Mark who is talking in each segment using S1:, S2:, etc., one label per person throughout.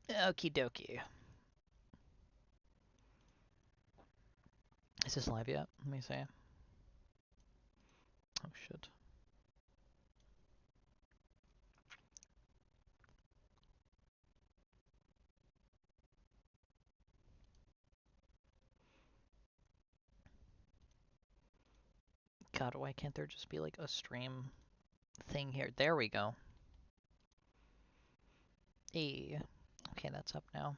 S1: Okie dokie. Is this live yet? Let me see. Oh shit. God, why can't there just be like a stream thing here? There we go. Hey. Okay, that's up now.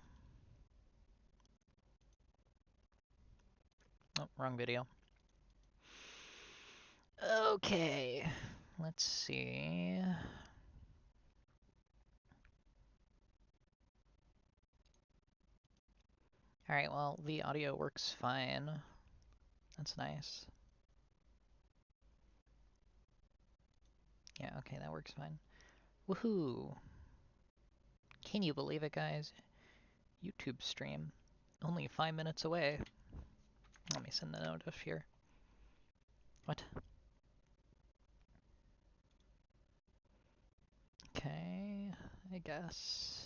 S1: Oh, wrong video. Okay. Let's see. Alright, well, the audio works fine. That's nice. Yeah, okay, that works fine. Woohoo! Can you believe it, guys? YouTube stream. Only 5 minutes away. Let me send the notice here. What? Okay, I guess.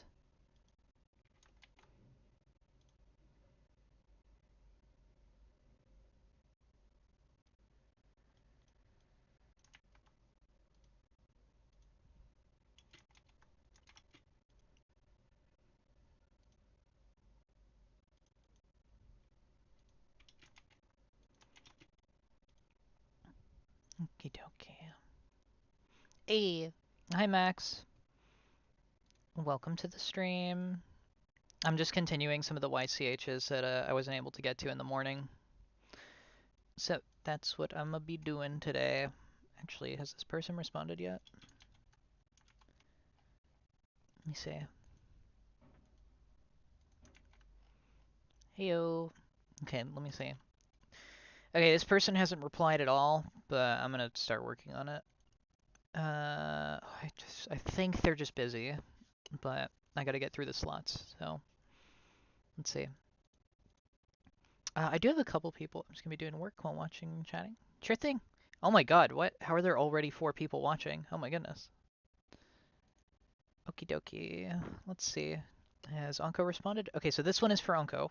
S1: Okie dokie. Hey! Hi, Max. Welcome to the stream. I'm just continuing some of the YCHs that I wasn't able to get to in the morning. So that's what I'm gonna be doing today. Actually, has this person responded yet? Let me see. Heyo. Okay, let me see. Okay, this person hasn't replied at all, but I'm gonna start working on it. I think they're just busy, but I gotta get through the slots, so let's see. I do have a couple people. I'm just gonna be doing work while watching and chatting. Sure thing. Oh my god, what? How are there already 4 people watching? Oh my goodness. Okie dokie. Let's see. Has Onko responded? Okay, so this one is for Onko.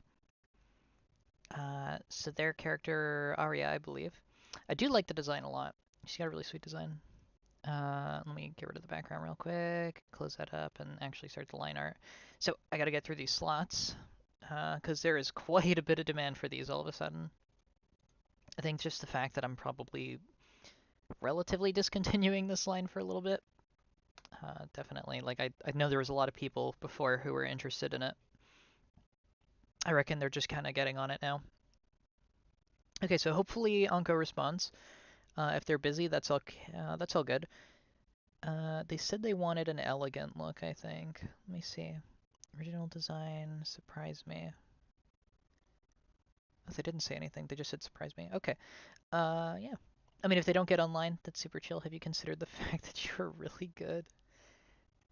S1: So their character, Arya, I believe. I do like the design a lot. She's got a really sweet design. Let me get rid of the background real quick, close that up, and actually start the line art. So I gotta get through these slots, because there is quite a bit of demand for these all of a sudden. I think just the fact that I'm probably relatively discontinuing this line for a little bit. Definitely, like I know there was a lot of people before who were interested in it. I reckon they're just kind of getting on it now. Okay, so hopefully Anko responds. If they're busy, that's all good. They said they wanted an elegant look, I think. Let me see. Original design, surprise me. Oh, they didn't say anything, they just said surprise me. Okay. Yeah. I mean, if they don't get online, that's super chill. Have you considered the fact that you're really good?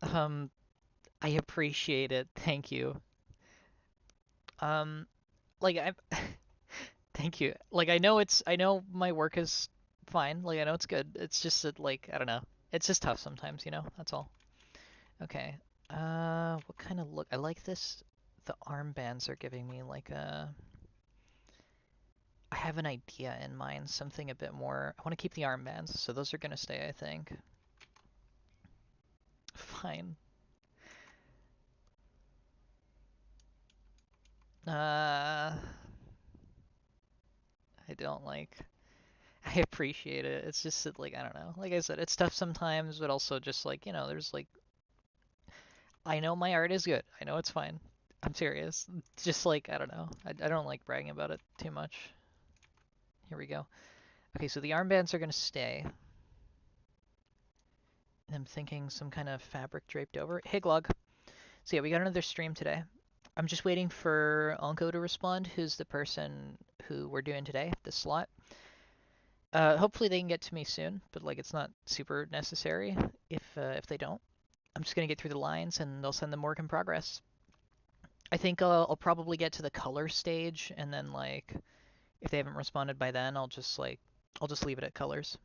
S1: Um, I appreciate it. Thank you. Um, like I thank you. Like I know my work is fine. Like I know it's good. It's just that like I don't know. It's just tough sometimes, you know? That's all. Okay. What kind of look? I like this. The armbands are giving me like a. I have an idea in mind, something a bit more. I want to keep the armbands, so those are gonna stay, I think. Fine. I don't like. I appreciate it. It's just that, like, I don't know. Like I said, it's tough sometimes, but also just like, there's like, I know my art is good. I know it's fine. I'm serious. Just like, I don't know. I don't like bragging about it too much. Here we go. Okay, so the armbands are gonna stay. I'm thinking some kind of fabric draped over it. Hey, Glog. So yeah, we got another stream today. I'm just waiting for Onko to respond, who's the person who we're doing today, this slot. Hopefully they can get to me soon, but like it's not super necessary if they don't. I'm just gonna get through the lines and they'll send them work in progress. I think I'll probably get to the color stage and then like if they haven't responded by then, I'll just leave it at colors.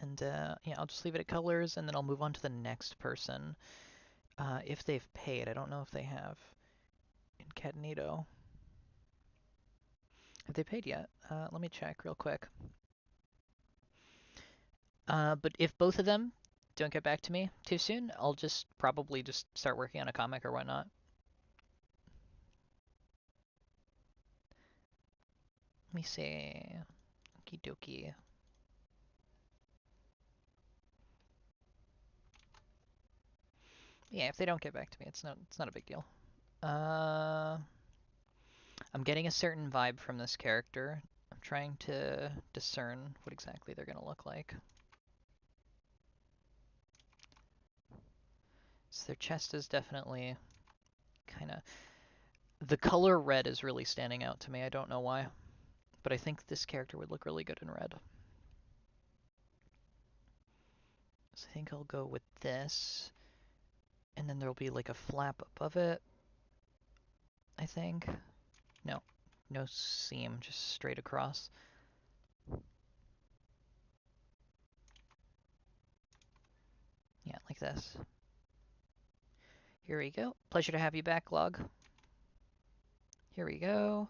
S1: And yeah, I'll just leave it at colors and then I'll move on to the next person. If they've paid. I don't know if they have. Incognito. Have they paid yet? Let me check real quick. But if both of them don't get back to me too soon, I'll just probably just start working on a comic or whatnot. Let me see. Okie dokie. Yeah, if they don't get back to me, it's not a big deal. Uh, I'm getting a certain vibe from this character. I'm trying to discern what exactly they're gonna look like. So their chest is definitely kind of... The color red is really standing out to me. I don't know why. But I think this character would look really good in red. So I think I'll go with this. And then there'll be like a flap above it, I think. No, no seam, just straight across. Yeah, like this. Here we go. Pleasure to have you back, Log. Here we go.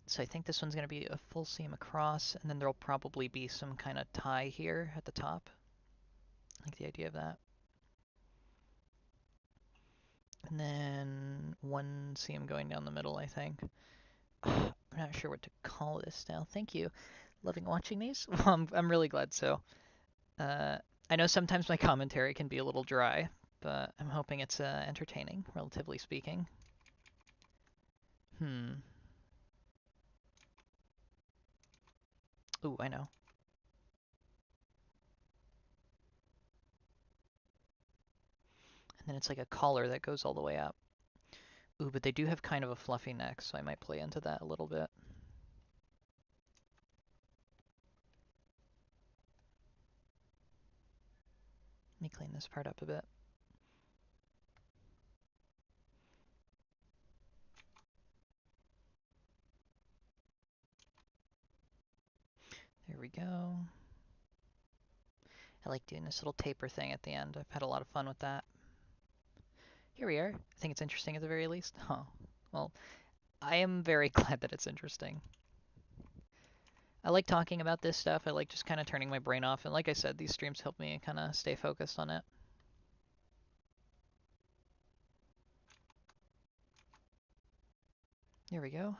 S1: So I think this one's going to be a full seam across, and then there'll probably be some kind of tie here at the top. I like the idea of that. And then one seam going down the middle, I think. I'm not sure what to call this now. Thank you. Loving watching these. Well, I'm really glad so. Uh, I know sometimes my commentary can be a little dry, but I'm hoping it's entertaining, relatively speaking. Ooh, I know. And then it's like a collar that goes all the way up. Ooh, but they do have kind of a fluffy neck, so I might play into that a little bit. Let me clean this part up a bit. There we go. I like doing this little taper thing at the end. I've had a lot of fun with that. Here we are. I think it's interesting at the very least. Huh. Well, I am very glad that it's interesting. I like talking about this stuff. I like just kind of turning my brain off. And like I said, these streams help me kind of stay focused on it. There we go.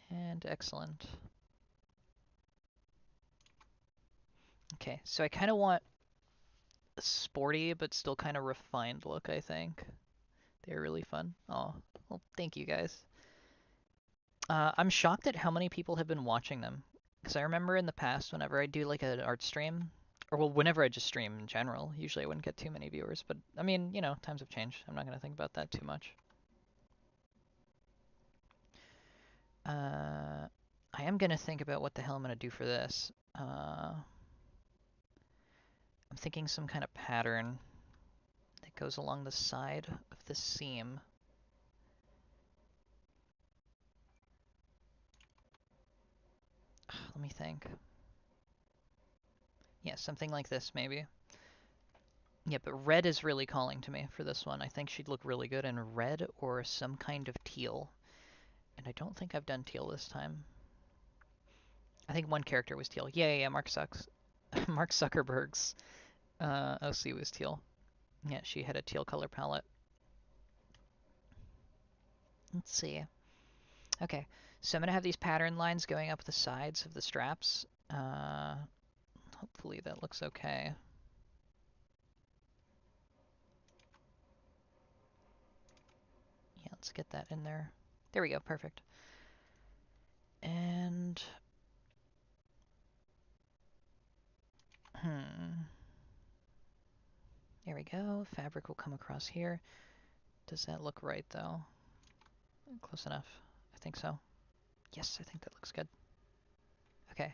S1: And excellent. Okay, so I kind of want a sporty but still kind of refined look, I think. They're really fun. Oh, well, thank you guys. I'm shocked at how many people have been watching them. Because I remember in the past, whenever I do like an art stream, or well, whenever I just stream in general, usually I wouldn't get too many viewers. But I mean, you know, times have changed. I'm not going to think about that too much. I am going to think about what the hell I'm going to do for this. I'm thinking some kind of pattern that goes along the side of the seam. Let me think. Yeah, something like this maybe. Yeah, but red is really calling to me for this one. I think she'd look really good in red or some kind of teal. And I don't think I've done teal this time. I think one character was teal. Yeah, Mark Sucks. Mark Zuckerberg's OC was teal. Yeah, she had a teal color palette. Let's see. Okay, so I'm going to have these pattern lines going up the sides of the straps. Hopefully that looks okay. Yeah, let's get that in there. There we go, perfect. And... There we go. Fabric will come across here. Does that look right, though? Close enough. I think so. Yes, I think that looks good. Okay.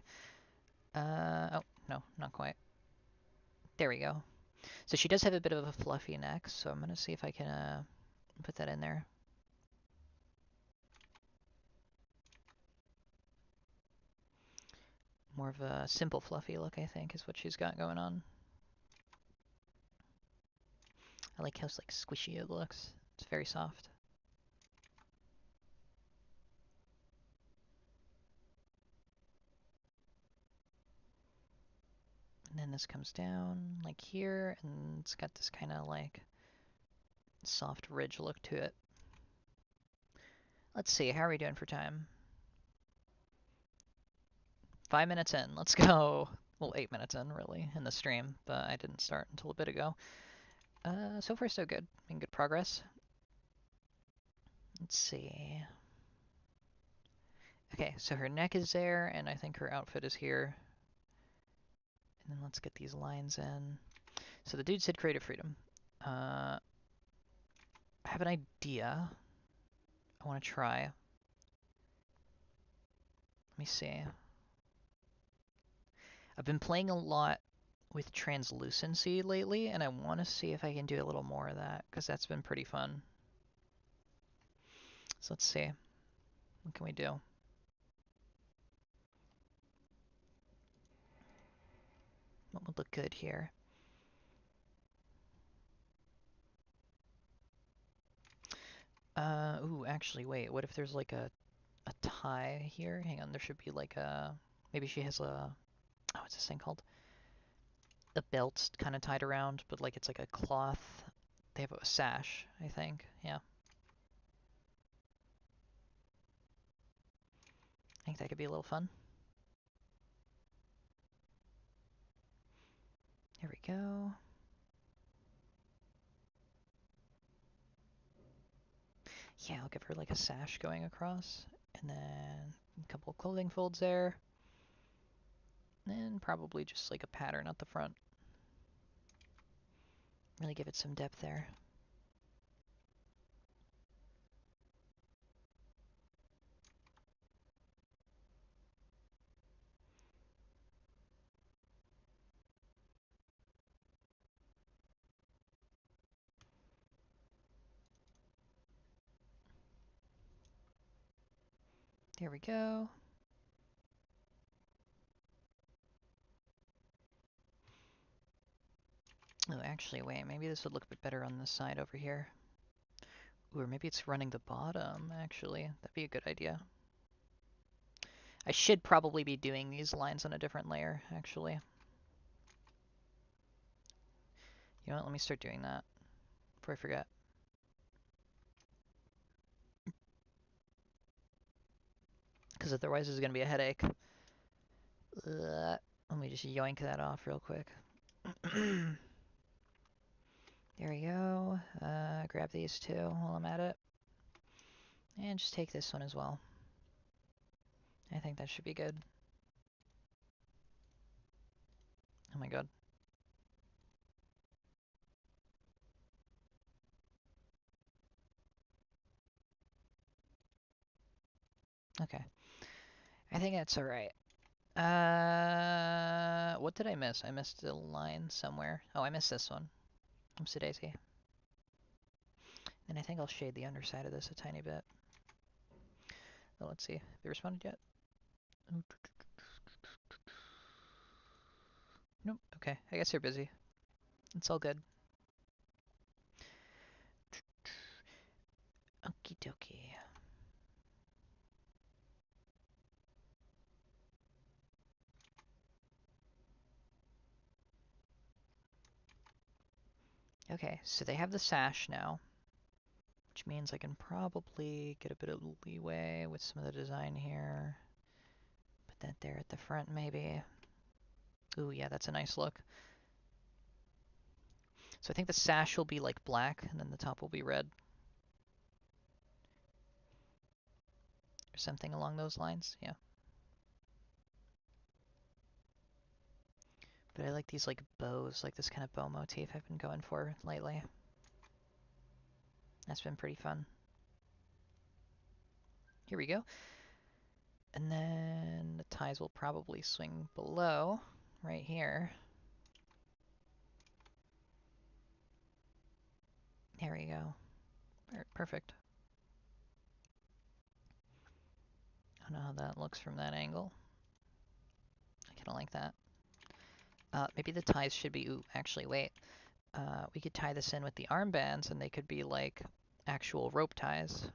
S1: Oh, no, not quite. There we go. So she does have a bit of a fluffy neck, so I'm going to see if I can put that in there. More of a simple, fluffy look, I think, is what she's got going on. I like how like squishy it looks. It's very soft. And then this comes down like here, and it's got this kind of like soft ridge look to it. Let's see, how are we doing for time? 5 minutes in, let's go. Well, 8 minutes in, really, in the stream, but I didn't start until a bit ago. So far, so good. Making good progress. Let's see. Okay, so her neck is there, and I think her outfit is here. And then let's get these lines in. So the dude said creative freedom. I have an idea. I want to try. Let me see. I've been playing a lot with translucency lately, and I want to see if I can do a little more of that, because that's been pretty fun. So let's see. What can we do? What would look good here? Ooh, actually, wait. What if there's like a tie here? Hang on, there should be like a... Maybe she has a... Oh, what's this thing called? A belt kind of tied around, but like it's like a cloth. They have a sash, I think. Yeah. I think that could be a little fun. Here we go. Yeah, I'll give her like a sash going across, and then a couple clothing folds there, and probably just like a pattern at the front. Really give it some depth there. There we go. Oh, actually, wait, maybe this would look a bit better on this side over here. Ooh, or maybe it's running the bottom, actually. That'd be a good idea. I should probably be doing these lines on a different layer, actually. You know what, let me start doing that before I forget. Because otherwise there's going to be a headache. Let me just yoink that off real quick. There we go. Grab these two while I'm at it. And just take this one as well. I think that should be good. Oh my god. Okay. I think that's alright. What did I miss? I missed a line somewhere. Oh, I missed this one. Oopsie daisy. And I think I'll shade the underside of this a tiny bit. Oh, let's see. Have they responded yet? Nope. Okay. I guess they're busy. It's all good. Okie dokie. Okay, so they have the sash now, which means I can probably get a bit of leeway with some of the design here. Put that there at the front, maybe. Ooh, yeah, that's a nice look. So I think the sash will be like black, and then the top will be red. Or something along those lines, yeah. But I like these like bows, like this kind of bow motif I've been going for lately. That's been pretty fun. Here we go. And then the ties will probably swing below, right here. There we go. Perfect. I don't know how that looks from that angle. Kind of like that. Maybe the ties should be, ooh, actually, wait. We could tie this in with the armbands and they could be like actual rope ties.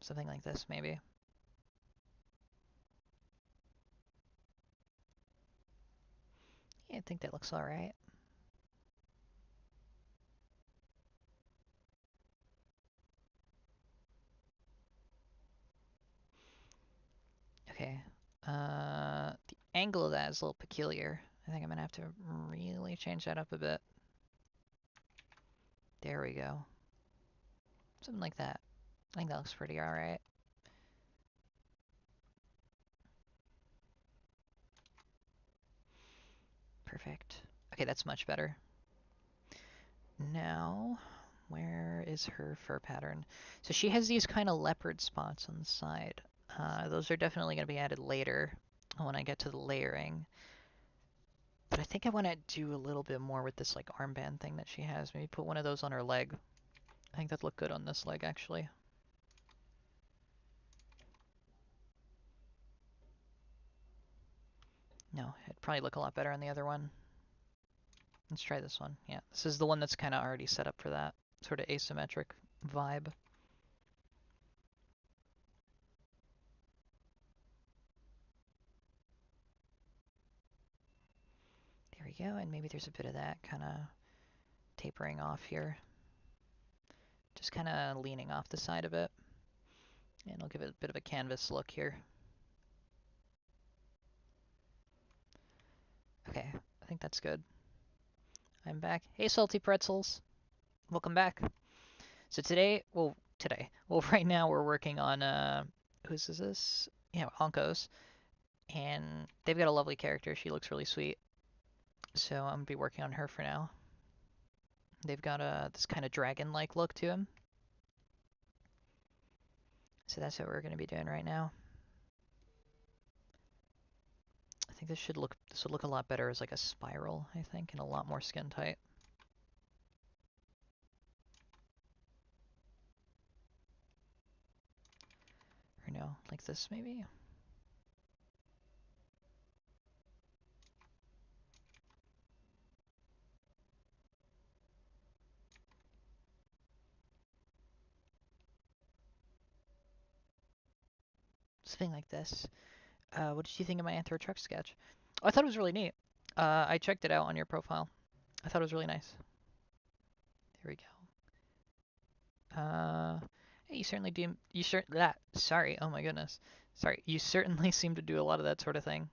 S1: Something like this, maybe. Yeah, I think that looks alright. Okay. The angle of that is a little peculiar. I think I'm gonna have to really change that up a bit. There we go. Something like that. I think that looks pretty alright. Perfect. Okay, that's much better. Now, where is her fur pattern? So she has these kind of leopard spots on the side. Those are definitely going to be added later when I get to the layering. But I think I want to do a little bit more with this like armband thing that she has. Maybe put one of those on her leg. I think that'd look good on this leg actually. No, it'd probably look a lot better on the other one. Let's try this one. Yeah, this is the one that's kind of already set up for that sort of asymmetric vibe. There we go, and maybe there's a bit of that kind of tapering off here. Just kind of leaning off the side a bit. And I'll give it a bit of a canvas look here. Okay, I think that's good. I'm back. Hey, Salty Pretzels. Welcome back. So well, right now we're working on, whose is this? Yeah, Onkos. And they've got a lovely character. She looks really sweet. So I'm going to be working on her for now. They've got this kind of dragon-like look to them. So that's what we're going to be doing right now. I think this would look a lot better as like a spiral, I think, and a lot more skin tight. Or no, like this maybe? Something like this. What did you think of my Anthro truck sketch? Oh, I thought it was really neat. I checked it out on your profile. I thought it was really nice. There we go. Hey, you certainly do. Sorry. Oh my goodness. Sorry. You certainly seem to do a lot of that sort of thing.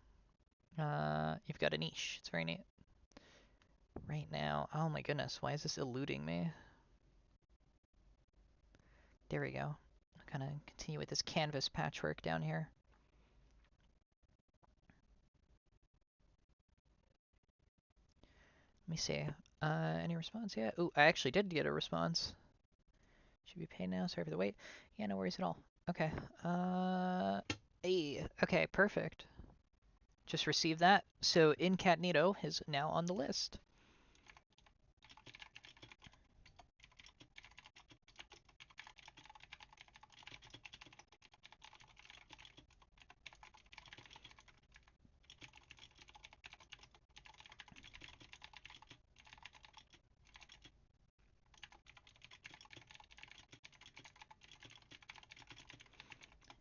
S1: You've got a niche. It's very neat. Right now. Oh my goodness. Why is this eluding me? There we go. Kind of continue with this canvas patchwork down here. Let me see. Any response yet? Ooh, I actually did get a response. Should be paid now. Sorry for the wait. Yeah, no worries at all. Okay. Hey. Okay, perfect. Just received that. So Incognito is now on the list.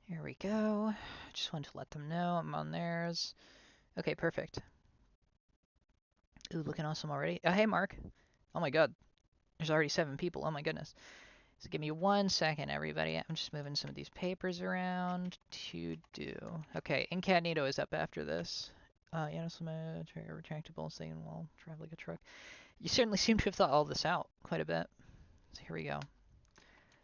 S1: Here we go. Just wanted to let them know I'm on theirs. Okay, perfect. Ooh, looking awesome already. Oh, hey, Mark. Oh my god. There's already 7 people. Oh my goodness. So give me 1 second, everybody. I'm just moving some of these papers around to do. Okay, Incognito is up after this. Yeah, some retractable thing will drive like a truck. You certainly seem to have thought all this out quite a bit. So here we go.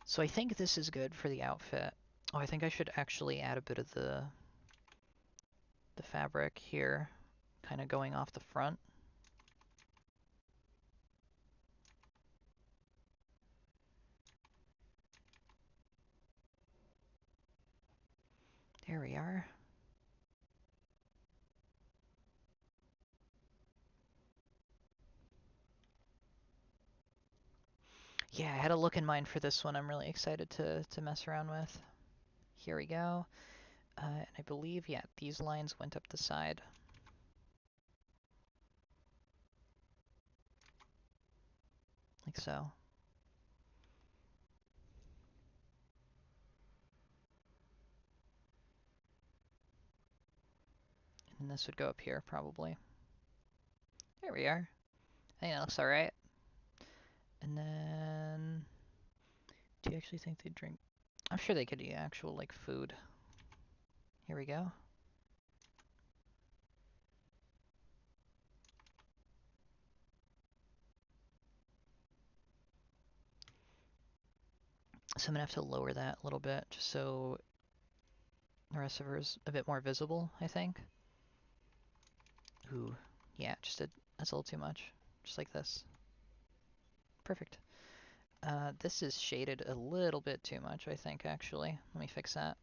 S1: So I think this is good for the outfit. Oh, I think I should actually add a bit of the fabric here, kind of going off the front. There we are. Yeah, I had a look in mind for this one. I'm really excited to mess around with. Here we go. And I believe, yeah, these lines went up the side. Like so. And this would go up here, probably. There we are. I think that looks alright. And then... Do you actually think they'd drink? I'm sure they could eat actual, like, food. Here we go. So I'm gonna have to lower that a little bit, just so the rest of her is a bit more visible, I think. Ooh, yeah, that's a little too much. Just like this. Perfect. This is shaded a little bit too much, I think, actually. Let me fix that.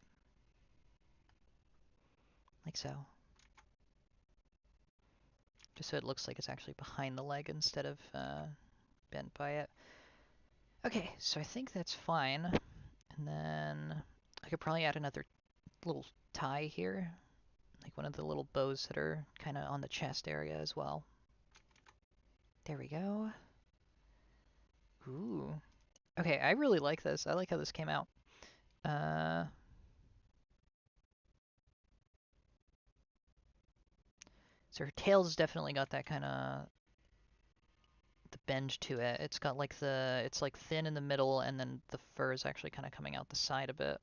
S1: Like so. Just so it looks like it's actually behind the leg instead of bent by it. Okay, so I think that's fine. And then I could probably add another little tie here. Like one of the little bows that are kind of on the chest area as well. There we go. Ooh. Okay, I really like this. I like how this came out. Uh, so her tail's definitely got that kind of the bend to it. It's got like it's like thin in the middle, and then the fur is actually kind of coming out the side a bit.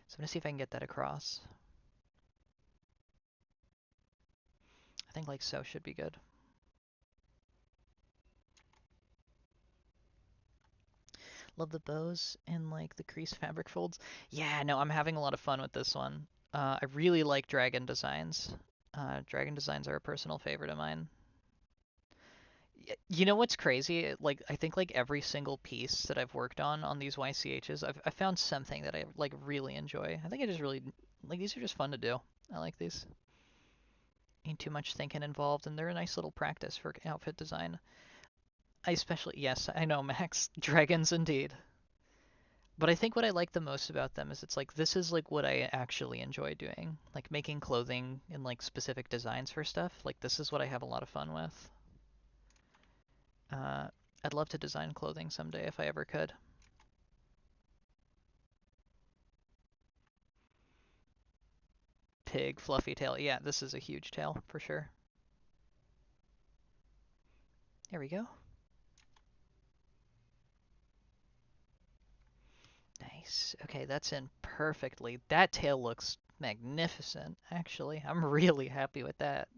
S1: So I'm gonna see if I can get that across. I think like so should be good. Love the bows and like the crease fabric folds. Yeah, no, I'm having a lot of fun with this one. I really like dragon designs. Dragon designs are a personal favorite of mine. You know what's crazy? Like I think like every single piece that I've worked on these YCHs, I found something that I like really enjoy. I think I just really like these are just fun to do. I like these. Ain't too much thinking involved, and they're a nice little practice for outfit design. I especially, yes, I know, Max, dragons indeed. But I think what I like the most about them is it's like this is like what I actually enjoy doing, like making clothing and like specific designs for stuff. Like this is what I have a lot of fun with. Uh, I'd love to design clothing someday if I ever could. Pig, fluffy tail. Yeah, this is a huge tail for sure. There we go. Nice. Okay, that's in perfectly. That tail looks magnificent, actually. I'm really happy with that.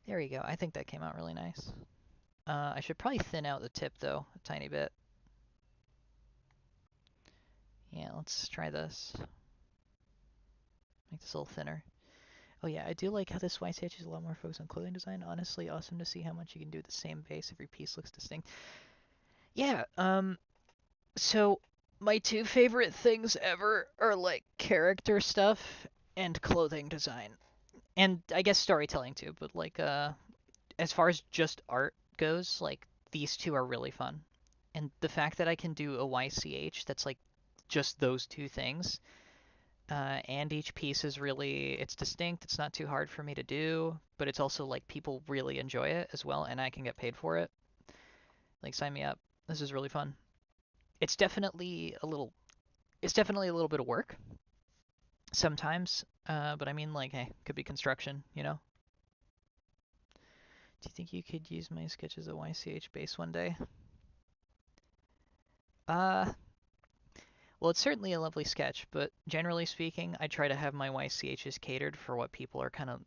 S1: There we go. I think that came out really nice. I should probably thin out the tip, though, a tiny bit. Yeah, let's try this. Make this a little thinner. Oh yeah, I do like how this YCH is a lot more focused on clothing design. Honestly, awesome to see how much you can do with the same base. Every piece looks distinct. Yeah, so my two favorite things ever are like character stuff and clothing design. And I guess storytelling too, but like as far as just art goes, like these two are really fun. And the fact that I can do a YCH that's like just those two things, and each piece is really it's distinct. It's not too hard for me to do, but it's also like people really enjoy it as well, and I can get paid for it. Like sign me up. This is really fun. It's definitely a little it's definitely a little bit of work sometimes, but I mean like hey, could be construction, you know. Do you think you could use my sketch as a YCH base one day? Uh, well, it's certainly a lovely sketch, but generally speaking, I try to have my YCHs catered for what people are kind of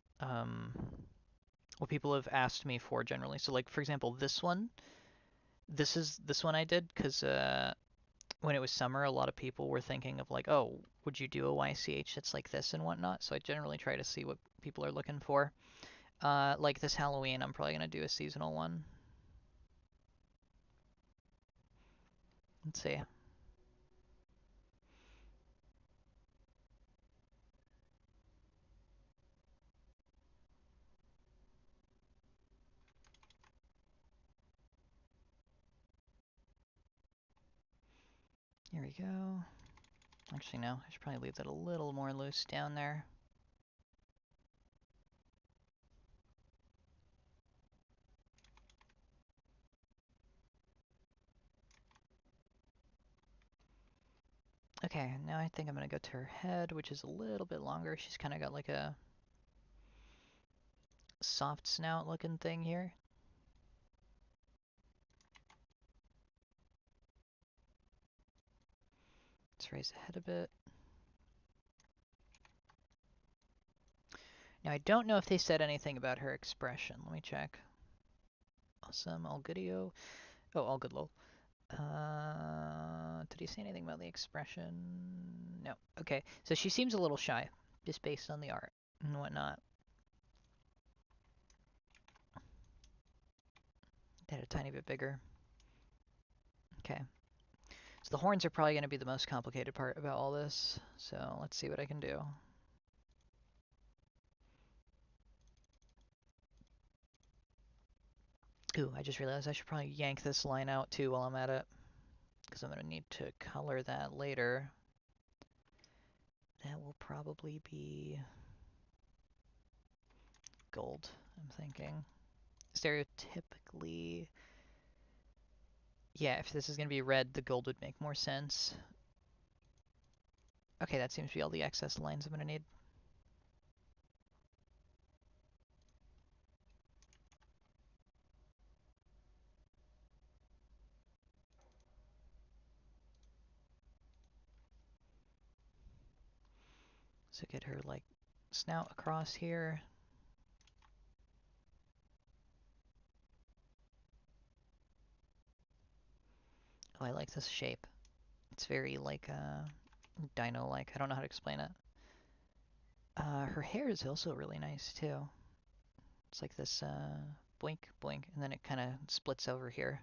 S1: what people have asked me for generally. So like for example, this one I did because when it was summer, a lot of people were thinking of like, oh, would you do a YCH that's like this and whatnot? So I generally try to see what people are looking for. Like this Halloween, I'm probably gonna do a seasonal one. Let's see. Here we go. Actually, no. I should probably leave that a little more loose down there. Okay, now I think I'm going to go to her head, which is a little bit longer. She's kind of got like a soft snout looking thing here. Let's raise the head a bit. Now, I don't know if they said anything about her expression. Let me check. Awesome, all good-o. Oh, all good, lol. Did he say anything about the expression? No. Okay, so she seems a little shy, just based on the art and whatnot. They had a tiny bit bigger. Okay. So the horns are probably going to be the most complicated part about all this. So let's see what I can do. Ooh, I just realized I should probably yank this line out too while I'm at it, because I'm going to need to color that later. That will probably be gold, I'm thinking. Stereotypically, yeah, if this is going to be red, the gold would make more sense. Okay, that seems to be all the excess lines I'm going to need. So get her, like, snout across here. Oh, I like this shape. It's very, like, dino-like. I don't know how to explain it. Her hair is also really nice, too. It's like this, boink, boink, and then it kind of splits over here.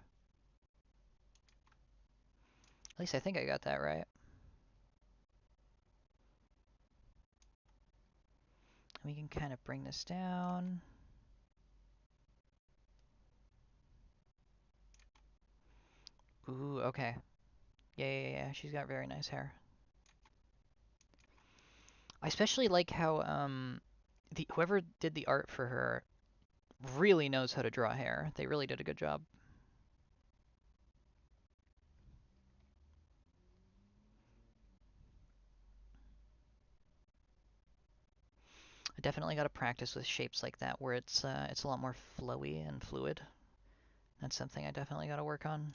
S1: At least I think I got that right. We can kind of bring this down. Ooh, okay. Yeah. She's got very nice hair. I especially like how whoever did the art for her really knows how to draw hair. They really did a good job. I definitely got to practice with shapes like that where it's a lot more flowy and fluid. That's something I definitely got to work on.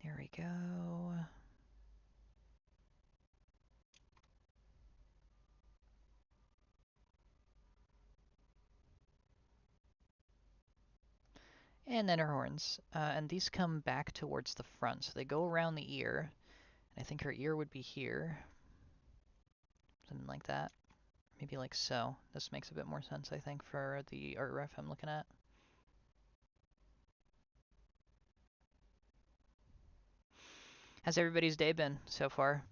S1: There we go. And then her horns. And these come back towards the front, so they go around the ear. I think her ear would be here. Something like that. Maybe like so. This makes a bit more sense, I think, for the art ref I'm looking at. How's everybody's day been so far?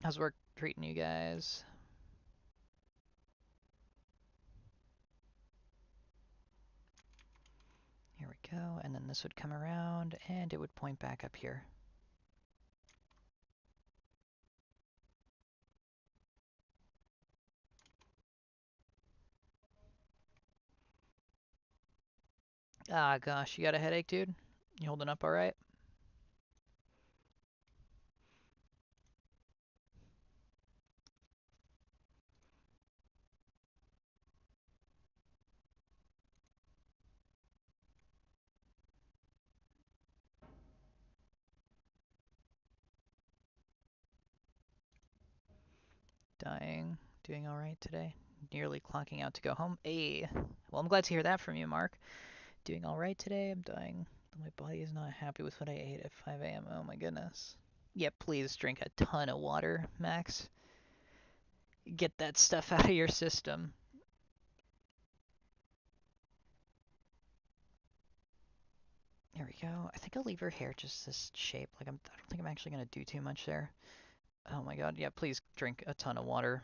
S1: How's work treating you guys? Here we go, and then this would come around, and it would point back up here. Ah, gosh, you got a headache, dude? You holding up all right? Dying. Doing all right today? Nearly clocking out to go home. Hey, well, I'm glad to hear that from you, Mark. Doing all right today? I'm dying. My body is not happy with what I ate at 5 a.m. Oh my goodness. Yeah, please drink a ton of water, Max. Get that stuff out of your system. There we go. I think I'll leave her hair just this shape. Like I don't think I'm actually gonna do too much there. Oh my god, yeah, please drink a ton of water.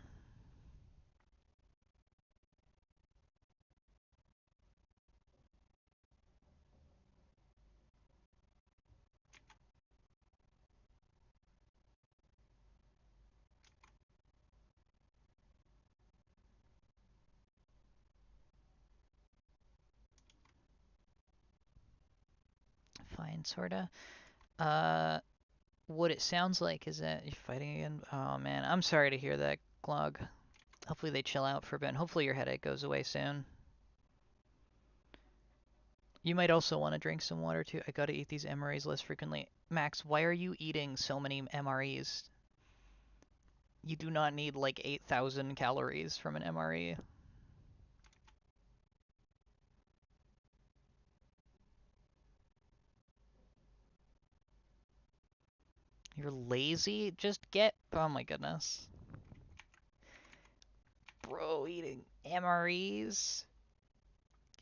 S1: fine, sorta. What it sounds like is that you're fighting again. Oh man, I'm sorry to hear that, Glog. Hopefully they chill out for a bit. Hopefully your headache goes away soon. You might also want to drink some water too. I gotta eat these MREs less frequently. Max, why are you eating so many MREs? You do not need like 8,000 calories from an MRE. You're lazy? Just get... Oh my goodness. Bro, eating MREs?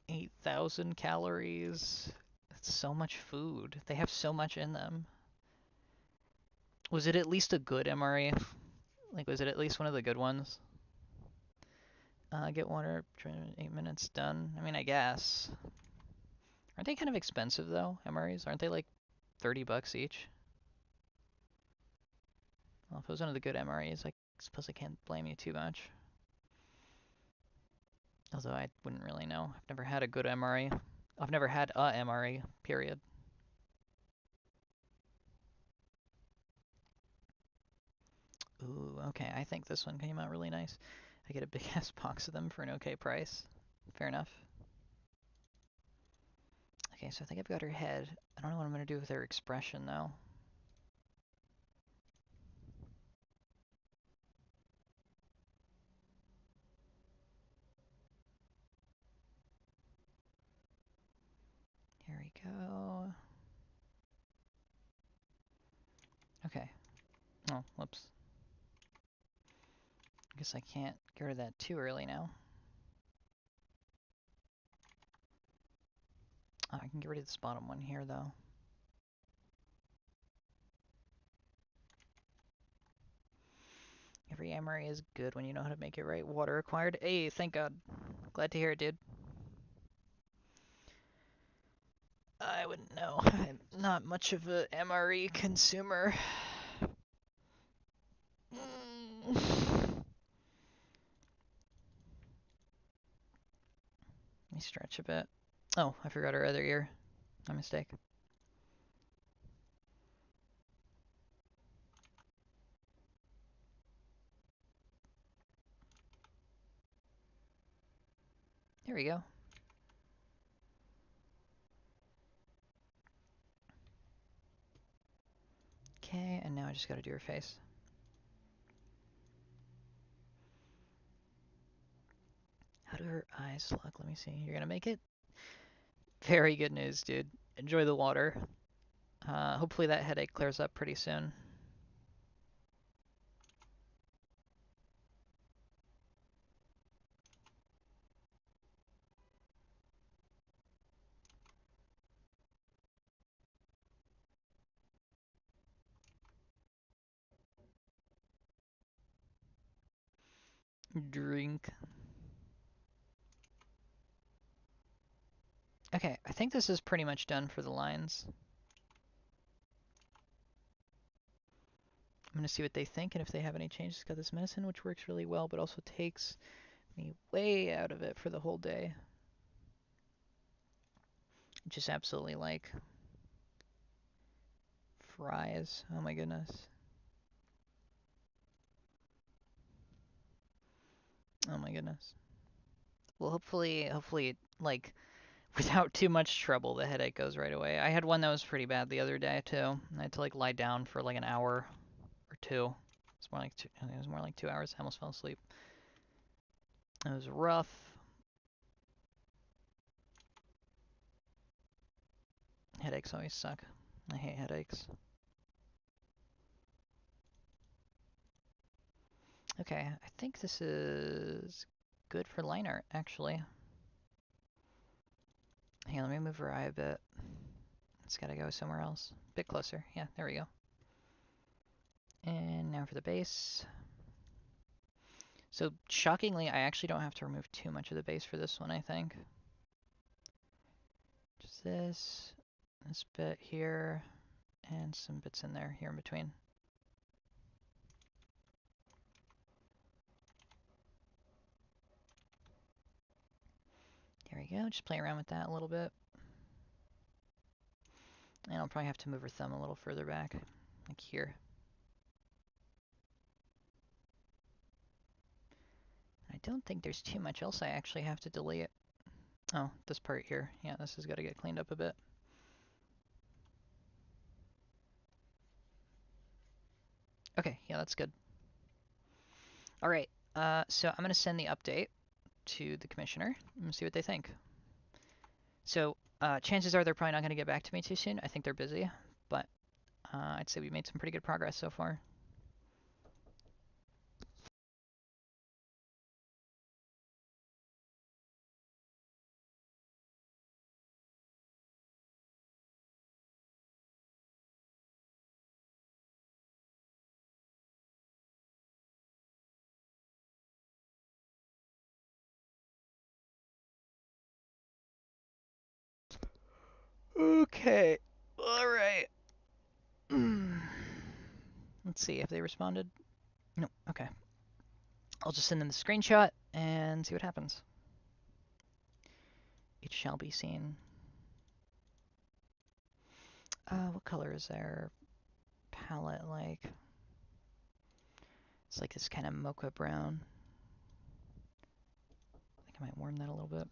S1: 8,000 calories. That's so much food. They have so much in them. Was it at least a good MRE? Like, was it at least one of the good ones? Get water, 8 minutes, done. I mean, I guess. Aren't they kind of expensive, though, MREs? Aren't they like 30 bucks each? Well, if it was one of the good MREs, I suppose I can't blame you too much. Although I wouldn't really know. I've never had a good MRE. I've never had a MRE, period. Ooh, okay, I think this one came out really nice. I get a big ass box of them for an okay price. Fair enough. Okay, so I think I've got her head. I don't know what I'm gonna do with her expression though. Here we go. Okay. Oh, whoops. I guess I can't get rid of that too early now. Oh, I can get rid of this bottom one here though. Every MRE is good when you know how to make it right. Water required. Hey, thank God. Glad to hear it, dude. I wouldn't know. I'm not much of a MRE consumer. Let me stretch a bit. Oh, I forgot our other ear. My mistake. There we go. Okay, and now I just gotta do her face. How do her eyes look? Let me see. You're gonna make it? Very good news, dude. Enjoy the water. Hopefully that headache clears up pretty soon. Drink. Okay, I think this is pretty much done for the lines. I'm gonna see what they think and if they have any changes. Got this medicine, which works really well, but also takes me way out of it for the whole day. Just absolutely like fries. Oh my goodness. Oh my goodness. Well, hopefully, like, without too much trouble, the headache goes right away. I had one that was pretty bad the other day too. I had to like lie down for like an hour or two. It's more like I think it was more like 2 hours. I almost fell asleep. It was rough. Headaches always suck. I hate headaches. Okay, I think this is good for line art, actually. Hang on, let me move her eye a bit. It's gotta go somewhere else. A bit closer. Yeah, there we go. And now for the base. So, shockingly, I actually don't have to remove too much of the base for this one, I think. Just this bit here, and some bits in there, here in between. There we go, just play around with that a little bit. And I'll probably have to move her thumb a little further back, like here. I don't think there's too much else I actually have to delete. Oh, this part here. Yeah, this has got to get cleaned up a bit. Okay, yeah, that's good. All right, so I'm going to send the update to the commissioner and see what they think. So chances are they're probably not going to get back to me too soon. I think they're busy, but I'd say we made some pretty good progress so far. Okay. All right. Let's see if they responded. No. Okay. I'll just send them the screenshot and see what happens. It shall be seen. What color is their palette like? It's like this kind of mocha brown. I think I might warm that a little bit.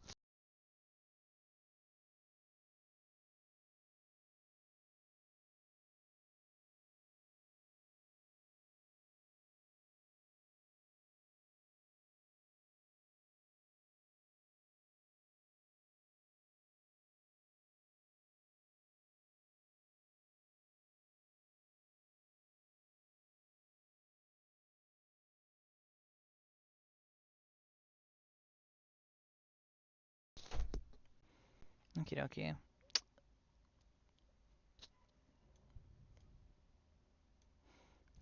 S1: Okie dokie.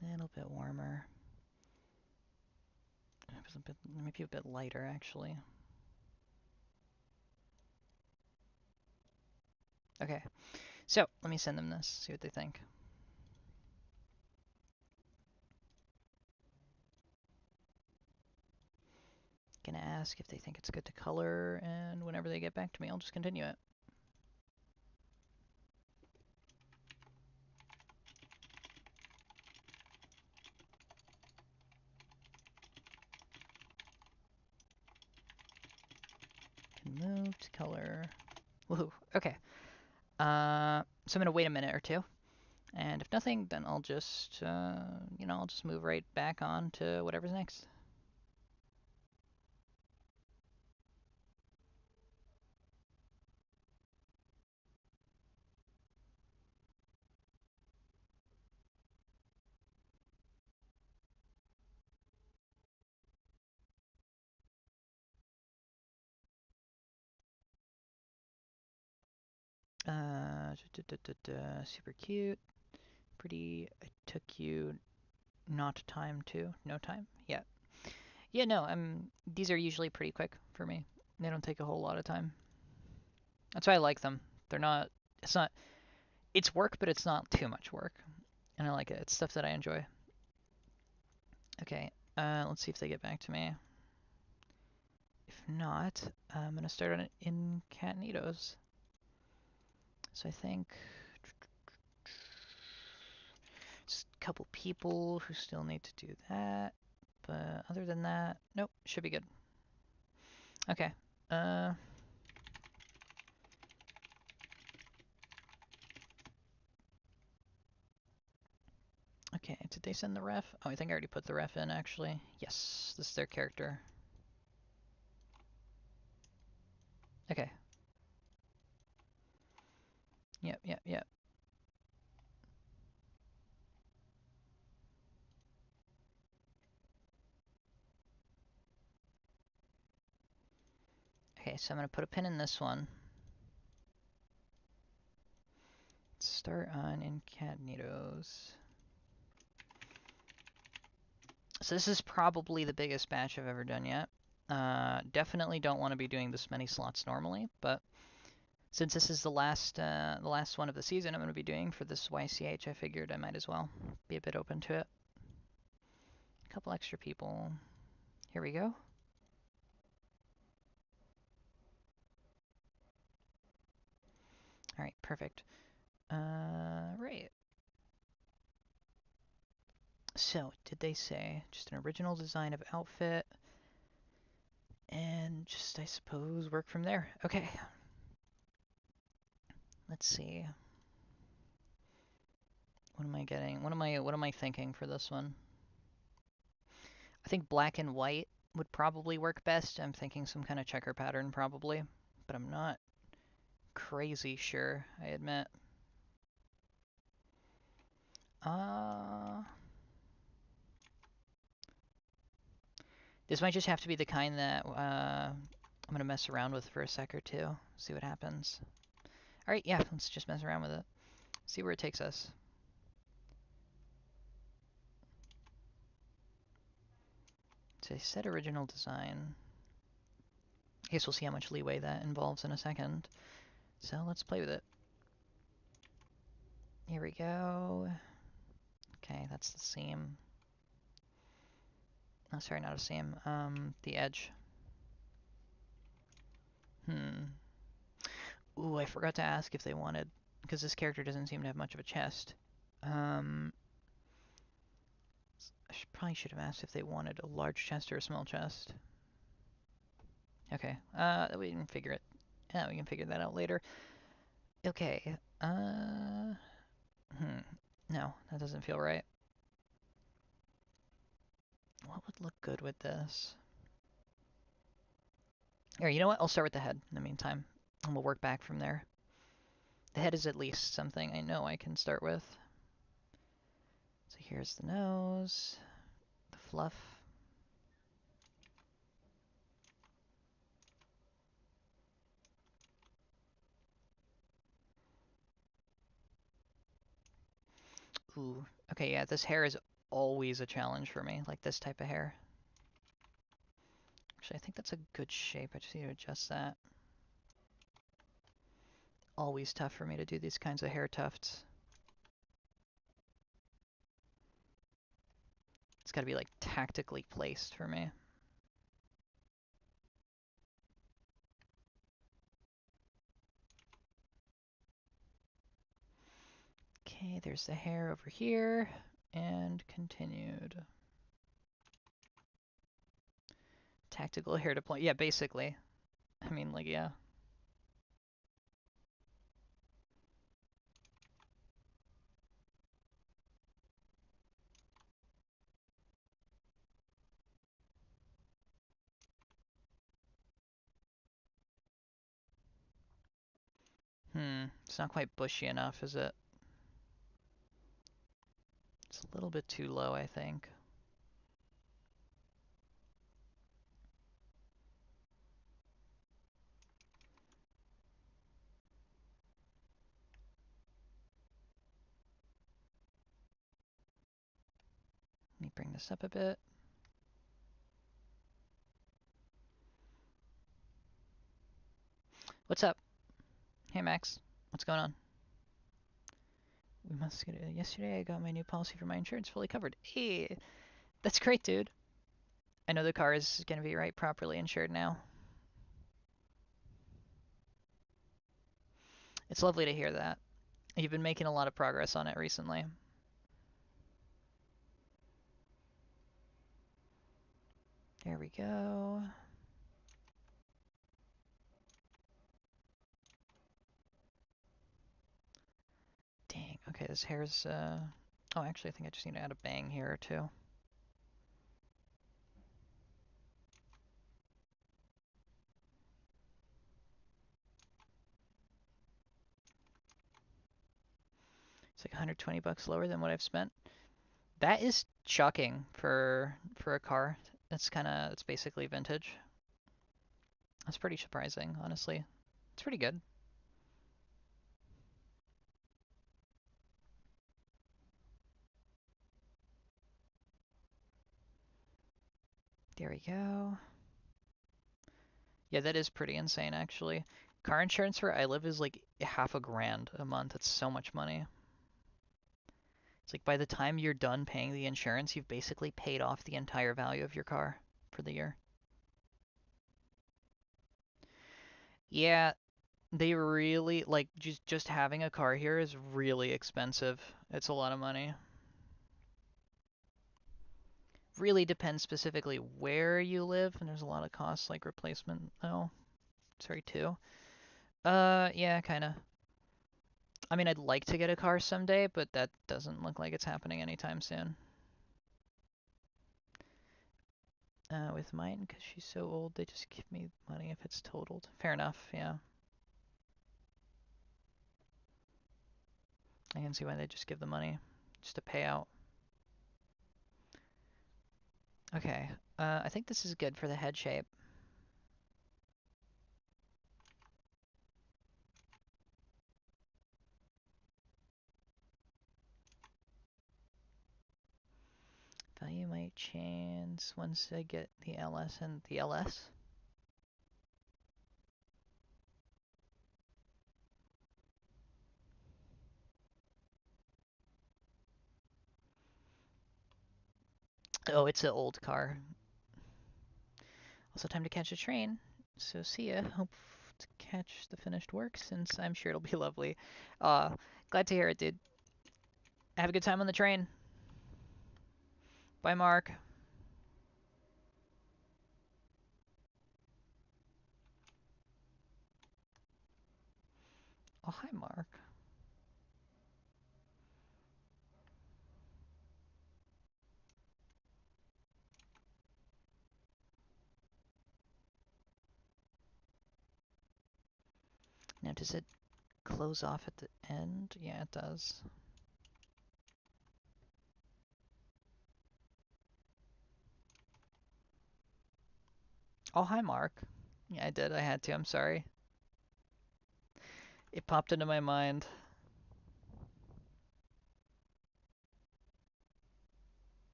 S1: A little bit warmer. Maybe a bit lighter, actually. Okay, so let me send them this, see what they think. Gonna ask if they think it's good to color, and whenever they get back to me, I'll just continue it. Moved color. Woohoo. Okay. So I'm gonna wait a minute or two, and if nothing, then I'll just, I'll just move right back on to whatever's next. Super cute. Pretty. I took you not time to. No time? Yeah. Yeah, no, these are usually pretty quick for me. They don't take a whole lot of time. That's why I like them. They're not, it's not, it's work, but it's not too much work. And I like it. It's stuff that I enjoy. Okay, let's see if they get back to me. If not, I'm going to start on it Incognito's. So I think just a couple people who still need to do that. But other than that, nope, should be good. Okay. Okay, did they send the ref? Oh, I think I already put the ref in, actually. Yes, this is their character. Okay. Yep, yep, yep. Okay, so I'm going to put a pin in this one. Start on Incognito's. So this is probably the biggest batch I've ever done yet. Definitely don't want to be doing this many slots normally, but since this is the last one of the season I'm going to be doing for this YCH, I figured I might as well be a bit open to it. A couple extra people. Here we go. All right, perfect. Right. So, did they say just an original design of outfit and just, I suppose, work from there? Okay. Let's see. What am I getting? What am I thinking for this one? I think black and white would probably work best. I'm thinking some kind of checker pattern probably, but I'm not crazy sure, I admit. Uh, this might just have to be the kind that I'm gonna mess around with for a sec or two, see what happens. All right, yeah, let's just mess around with it. See where it takes us. So I said original design. I guess we'll see how much leeway that involves in a second. So let's play with it. Here we go. Okay, that's the seam. Oh, sorry, not a seam. The edge. Ooh, I forgot to ask if they wanted, because this character doesn't seem to have much of a chest. Um, probably should have asked if they wanted a large chest or a small chest. Okay, we can figure it. Yeah, we can figure that out later. Okay, no, that doesn't feel right. What would look good with this? Here, you know what? I'll start with the head in the meantime, and we'll work back from there. The head is at least something I know I can start with. So here's the nose, the fluff. Ooh, okay, yeah, this hair is always a challenge for me, like this type of hair. Actually, I think that's a good shape. I just need to adjust that. Always tough for me to do these kinds of hair tufts. It's got to be like tactically placed for me. Okay, there's the hair over here, and continued. Tactical hair deployment. Yeah, basically. I mean, like, yeah. It's not quite bushy enough, is it? It's a little bit too low, I think. Let me bring this up a bit. What's up? Hey, Max. What's going on? We must get it. Yesterday I got my new policy for my insurance fully covered. Hey, that's great, dude. I know the car is going to be right properly insured now. It's lovely to hear that. You've been making a lot of progress on it recently. There we go. Dang. Okay, this hair's oh, actually I think I just need to add a bang here or two. It's like 120 bucks lower than what I've spent. That is shocking for a car. It's basically vintage. That's pretty surprising, honestly. It's pretty good. There we go. Yeah, that is pretty insane, actually. Car insurance where I live is like half a grand a month. It's so much money. It's like by the time you're done paying the insurance, you've basically paid off the entire value of your car for the year. Yeah, They really like just having a car here is really expensive. It's a lot of money. Really depends specifically where you live, and there's a lot of costs like replacement. Oh, sorry too. Yeah, kind of. I mean, I'd like to get a car someday, but that doesn't look like it's happening anytime soon. With mine, because she's so old, they just give me money if it's totaled. Fair enough, yeah. I can see why they just give the money. Just a payout. Okay, I think this is good for the head shape. Value might change once I get the LS and the LS. Oh, it's an old car. Also time to catch a train. So see ya. Hope to catch the finished work since I'm sure it'll be lovely. Glad to hear it, dude. Have a good time on the train. Bye, Mark. Oh, hi, Mark. Now, does it close off at the end? Yeah, it does. Oh, hi, Mark. Yeah, I did. I had to. I'm sorry. It popped into my mind.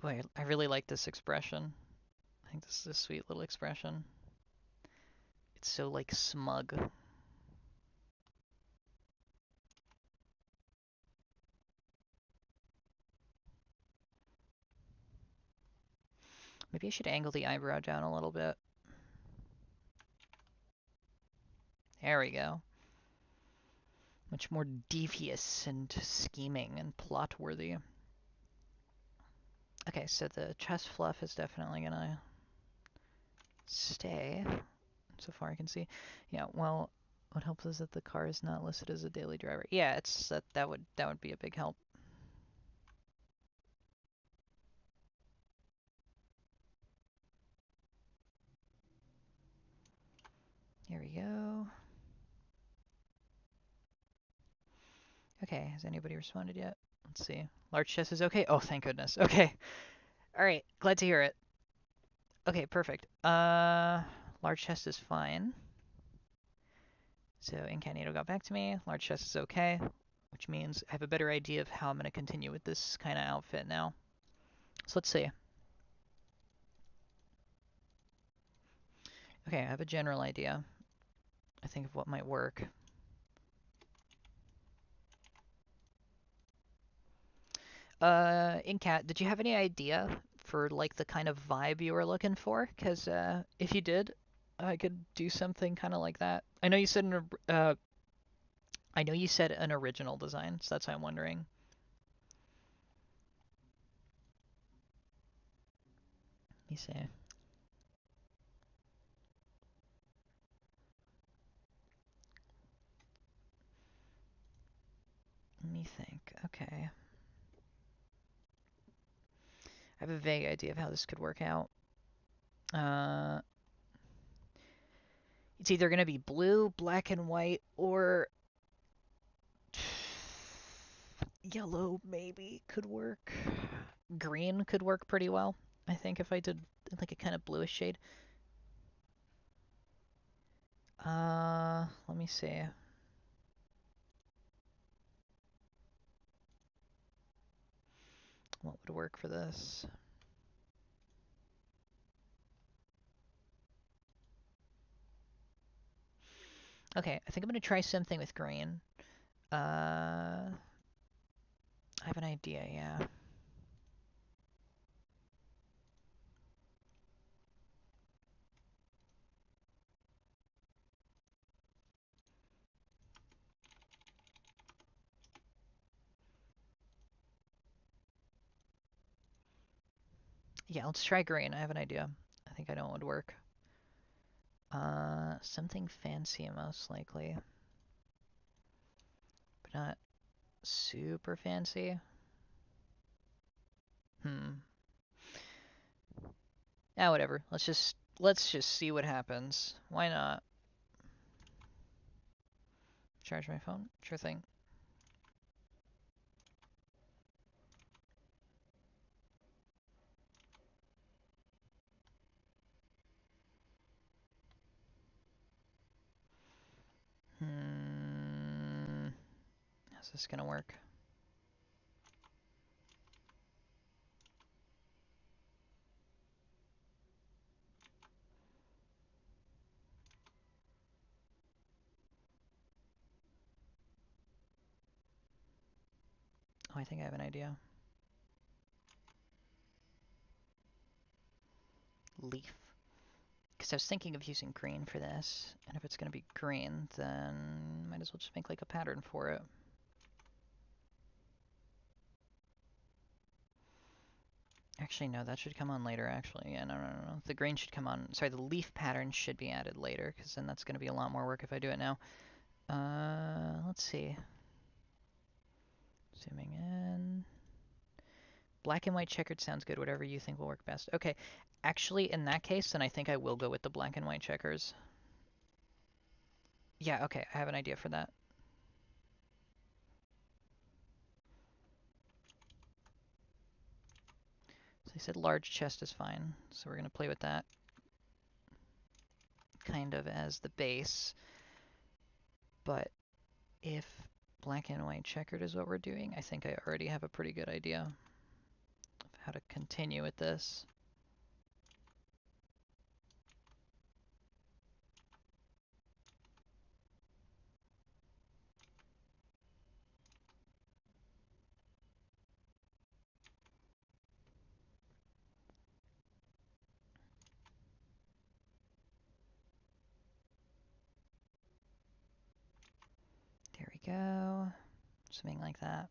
S1: Wait, I really like this expression. I think this is a sweet little expression. It's so, like, smug. Maybe I should angle the eyebrow down a little bit. There we go. Much more devious and scheming and plot-worthy. Okay, so the chest fluff is definitely gonna stay, so far I can see. Yeah, well, what helps is that the car is not listed as a daily driver. Yeah, it's that would be a big help. Here we go. Okay, has anybody responded yet? Let's see. Large chest is okay. Oh, thank goodness. Okay. All right, glad to hear it. Okay, perfect. Large chest is fine. So Incognito got back to me. Large chest is okay, which means I have a better idea of how I'm going to continue with this kind of outfit now. So let's see. Okay, I have a general idea, I think, of what might work. Incat, did you have any idea for like the kind of vibe you were looking for? Because if you did, I could do something kind of like that. I know you said an original design, so that's why I'm wondering. Let me see. Let me think. Okay. I have a vague idea of how this could work out. Uh, it's either going to be blue, black and white, or yellow maybe could work. Green could work pretty well, I think, if I did like a kind of bluish shade. Let me see. What would work for this? Okay, I think I'm going to try something with green. I have an idea, yeah. Yeah, let's try green. I have an idea. I think I know what would work. Something fancy most likely, but not super fancy. Ah, whatever. Let's just see what happens. Why not? Charge my phone? Sure thing. How's this gonna work? Oh, I think I have an idea. Leaf. Because I was thinking of using green for this, and if it's gonna be green, then might as well just make like a pattern for it. Actually, no, that should come on later, actually. Yeah, no. The green should come on. Sorry, the leaf pattern should be added later, because then that's going to be a lot more work if I do it now. Let's see. Zooming in. Black and white checkered sounds good. Whatever you think will work best. Okay. Actually, in that case, then I think I will go with the black and white checkers. Yeah, okay. I have an idea for that. So I said large chest is fine. So we're going to play with that kind of as the base. But if black and white checkered is what we're doing, I think I already have a pretty good idea of how to continue with this. There we go. Something like that.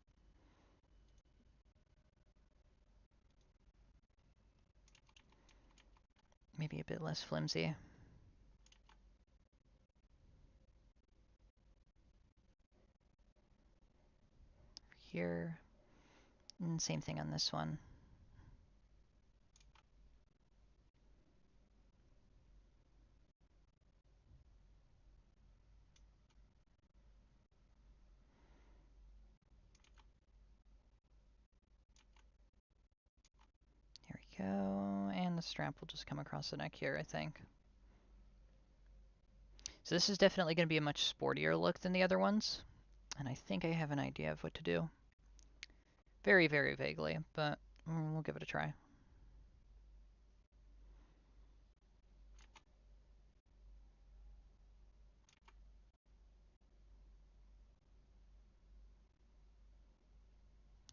S1: Maybe a bit less flimsy. Here. And same thing on this one. Here we go. And the strap will just come across the neck here, I think. So this is definitely going to be a much sportier look than the other ones. And I think I have an idea of what to do. Very, very vaguely, but we'll give it a try.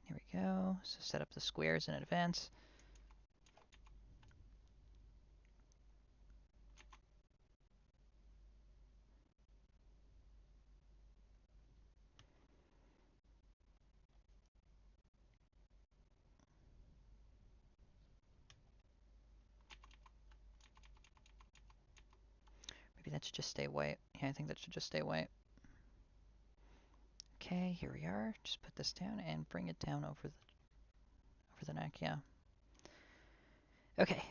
S1: Here we go. So set up the squares in advance. Maybe that should just stay white. Yeah, I think that should just stay white. Okay, here we are. Just put this down and bring it down over the neck, yeah. Okay.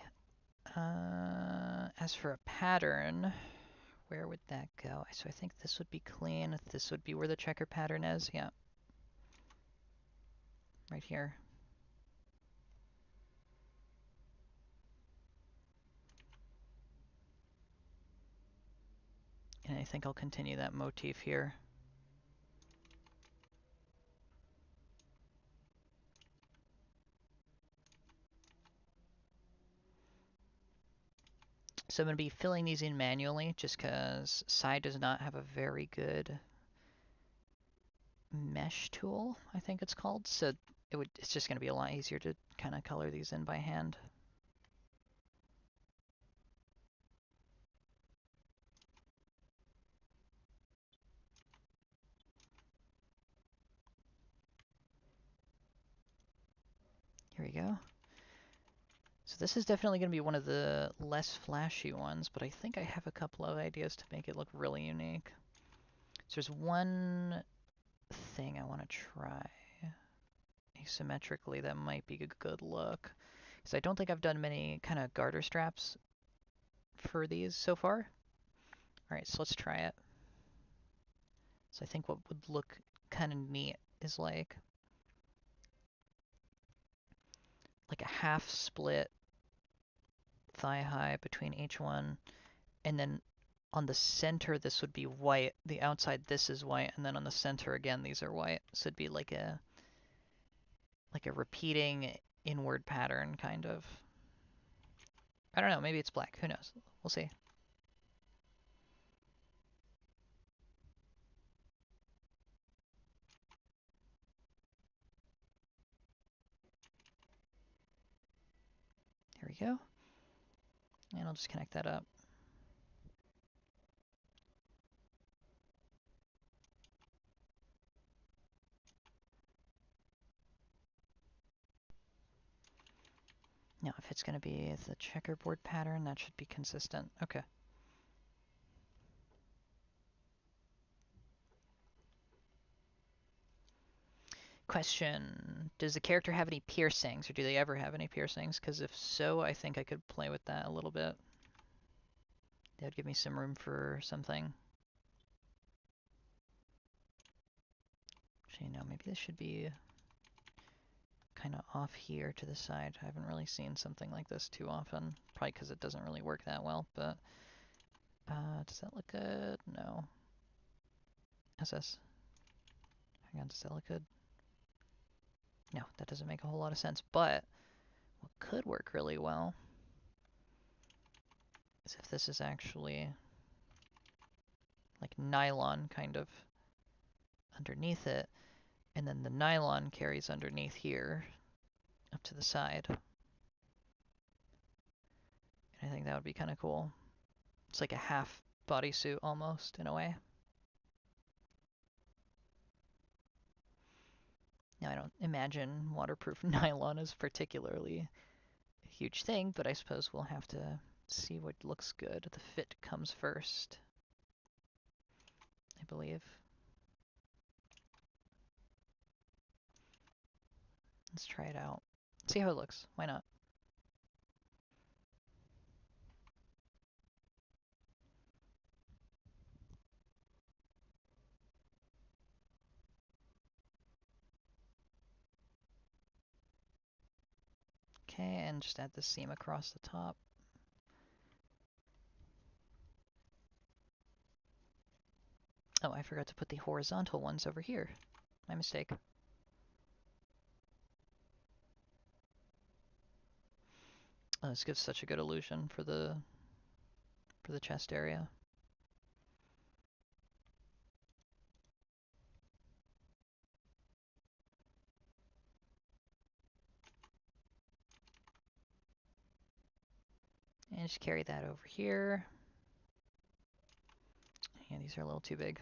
S1: As for a pattern, where would that go? So I think this would be clean. This would be where the checker pattern is, yeah. Right here. And I think I'll continue that motif here. So I'm going to be filling these in manually just because Side does not have a very good mesh tool, I think it's called. So it's just going to be a lot easier to kind of color these in by hand. Here we go. So this is definitely going to be one of the less flashy ones, but I think I have a couple of ideas to make it look really unique. So there's one thing I want to try asymmetrically that might be a good look. Because I don't think I've done many kind of garter straps for these so far. Alright, so let's try it. So I think what would look kind of neat is like a half split thigh high between each one, and then on the center this would be white, the outside this is white, and then on the center again these are white. So it'd be like a repeating inward pattern kind of. I don't know, maybe it's black, who knows? We'll see. Here we go. And I'll just connect that up. Now, if it's going to be the checkerboard pattern, that should be consistent. Okay. Question. Does the character have any piercings, or do they ever have any piercings? Because if so, I think I could play with that a little bit. That would give me some room for something. Actually, no, maybe this should be kind of off here to the side. I haven't really seen something like this too often. Probably because it doesn't really work that well, but does that look good? No. SS. Hang on, does that look good? No, that doesn't make a whole lot of sense, but what could work really well is if this is actually like nylon kind of underneath it, and then the nylon carries underneath here up to the side. And I think that would be kind of cool. It's like a half bodysuit almost in a way. Now I don't imagine waterproof nylon is particularly a huge thing, but I suppose we'll have to see what looks good. The fit comes first, I believe. Let's try it out. See how it looks. Why not? Okay, and just add the seam across the top. Oh, I forgot to put the horizontal ones over here. My mistake. Oh, this gives such a good illusion for the chest area. And just carry that over here. Yeah, these are a little too big.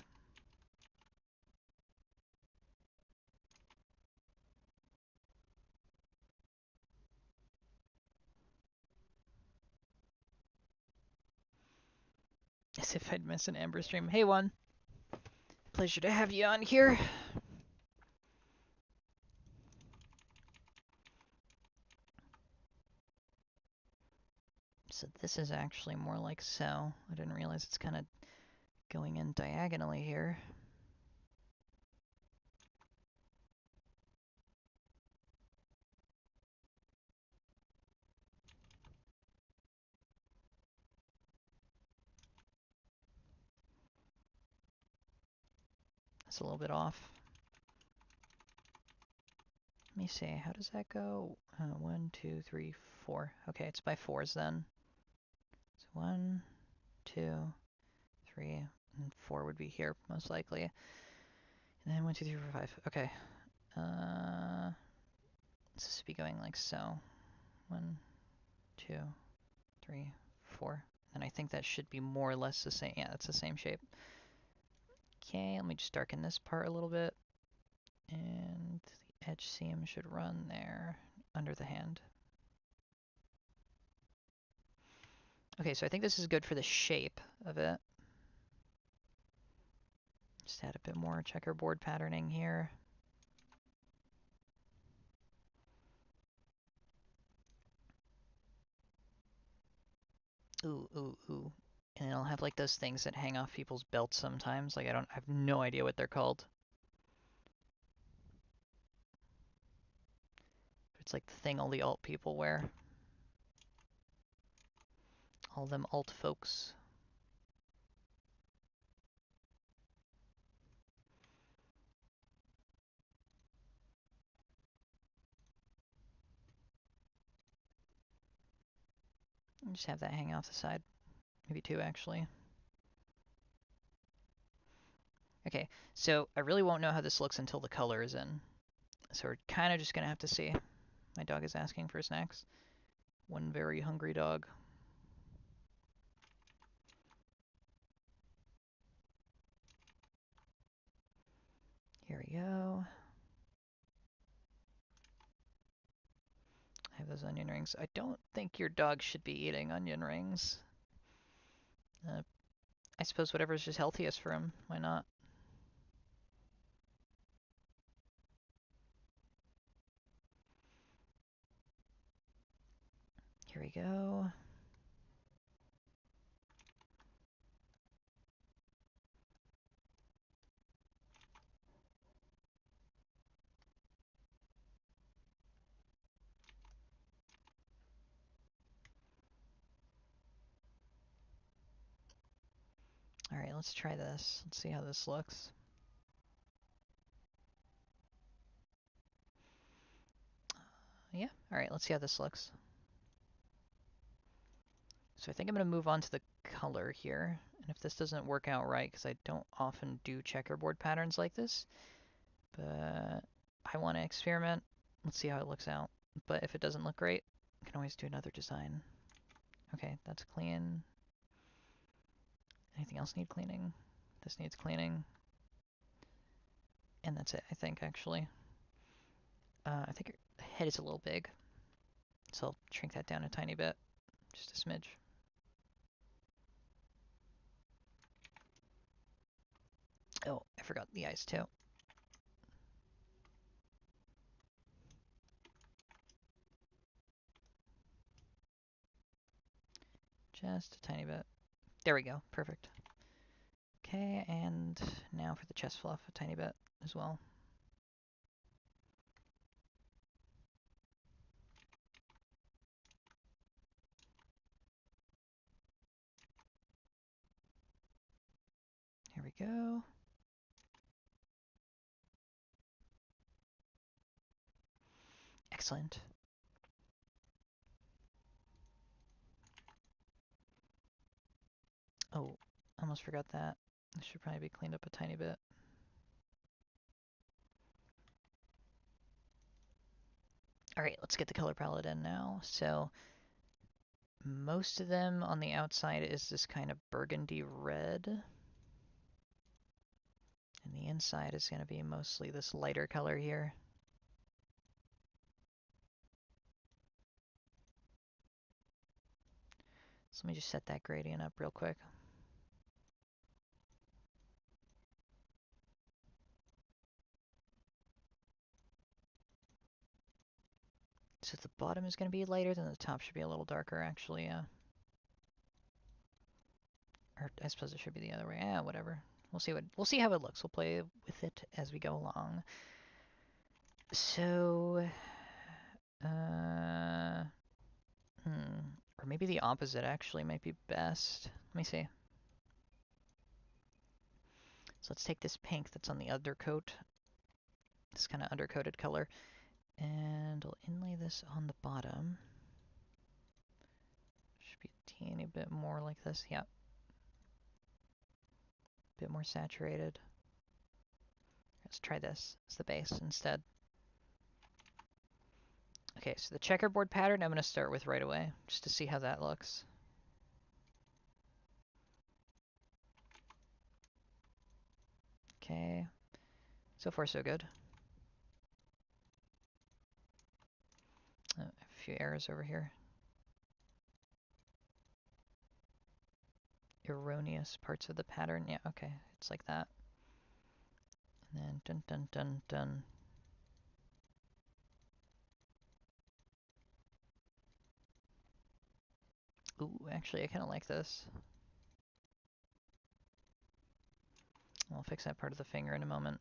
S1: As if I'd miss an Amber stream. Hey, one. Pleasure to have you on here. So this is actually more like so. I didn't realize it's kind of going in diagonally here. It's a little bit off. Let me see, how does that go? 1, 2, 3, 4. Okay, it's by fours then. So 1, 2, 3, and 4 would be here most likely. And then 1, 2, 3, 4, 5. Okay. This should be going like so. 1, 2, 3, 4. And I think that should be more or less the same. Yeah, that's the same shape. Okay, let me just darken this part a little bit. And the edge seam should run there under the hand. Okay, so I think this is good for the shape of it. Just add a bit more checkerboard patterning here. Ooh, ooh, ooh. And it'll have like those things that hang off people's belts sometimes. Like I have no idea what they're called. It's like the thing all the alt people wear. All them alt folks. And just have that hang off the side. Maybe two, actually. Okay, so I really won't know how this looks until the color is in. So we're kind of just going to have to see. My dog is asking for snacks. One very hungry dog. Here we go. I have those onion rings. I don't think your dog should be eating onion rings. I suppose whatever's just healthiest for him. Why not? Here we go. All right, let's try this. Let's see how this looks. Yeah, all right, let's see how this looks. So I think I'm going to move on to the color here. And if this doesn't work out right, because I don't often do checkerboard patterns like this, but I want to experiment. Let's see how it looks out. But if it doesn't look great, I can always do another design. Okay, that's clean. Anything else need cleaning? This needs cleaning. And that's it, I think, actually. I think your head is a little big, so I'll shrink that down a tiny bit, just a smidge. Oh, I forgot the eyes too. Just a tiny bit. There we go, perfect. Okay, and now for the chest fluff, a tiny bit as well. Here we go. Excellent. Oh, almost forgot that. This should probably be cleaned up a tiny bit. All right, let's get the color palette in now. So most of them on the outside is this kind of burgundy red. And the inside is going to be mostly this lighter color here. So let me just set that gradient up real quick. So the bottom is going to be lighter, then the top should be a little darker, actually, yeah. Or I suppose it should be the other way. Yeah, whatever. We'll see how it looks. We'll play with it as we go along. So, or maybe the opposite actually might be best. Let me see. So let's take this pink that's on the undercoat, this kind of undercoated color, and I'll inlay this on the bottom. Should be a teeny bit more like this. Yeah. A bit more saturated. Let's try this as the base instead. Okay, so the checkerboard pattern I'm going to start with right away, just to see how that looks. Okay, so far so good. A few errors over here. erroneous parts of the pattern. Yeah, okay, it's like that. And then dun dun dun dun. Ooh, actually, I kind of like this. I'll fix that part of the finger in a moment.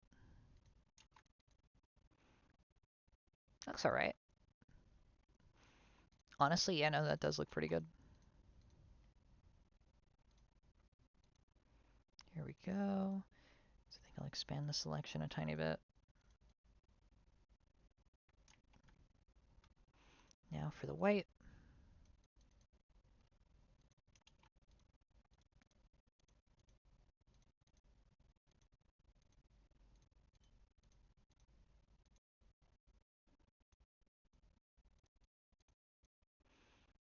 S1: Looks alright. Honestly, yeah, no, that does look pretty good. Here we go. So I think I'll expand the selection a tiny bit. Now for the white.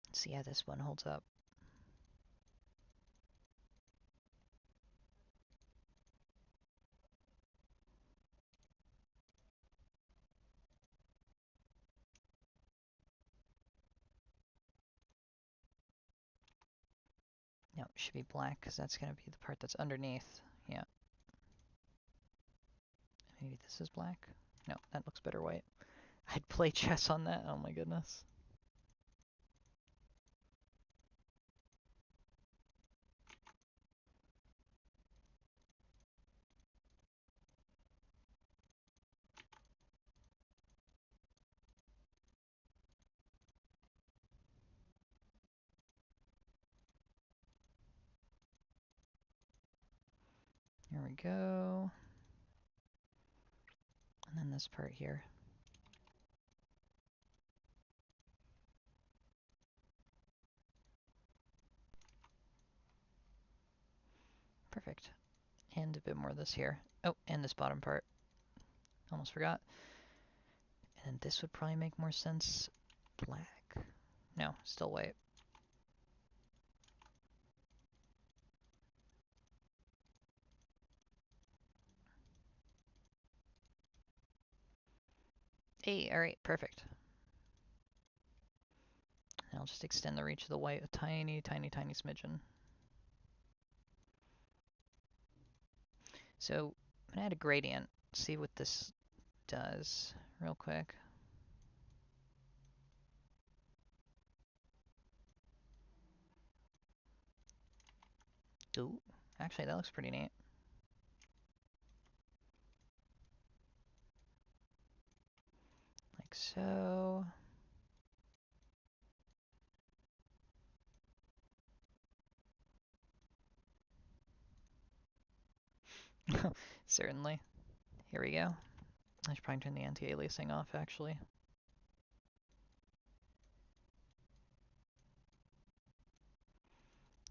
S1: Let's see how this one holds up. No, it should be black because that's going to be the part that's underneath. Yeah. Maybe this is black? No, that looks better white. I'd play chess on that. Oh my goodness. Here we go. And then this part here. Perfect. And a bit more of this here. Oh, and this bottom part. Almost forgot. And this would probably make more sense. Black. No, still white. Hey, alright, perfect. And I'll just extend the reach of the white a tiny, tiny, tiny smidgen. So I'm gonna add a gradient. See what this does real quick. Ooh, actually that looks pretty neat. Like so. Certainly. Here we go. I should probably turn the anti-aliasing off, actually.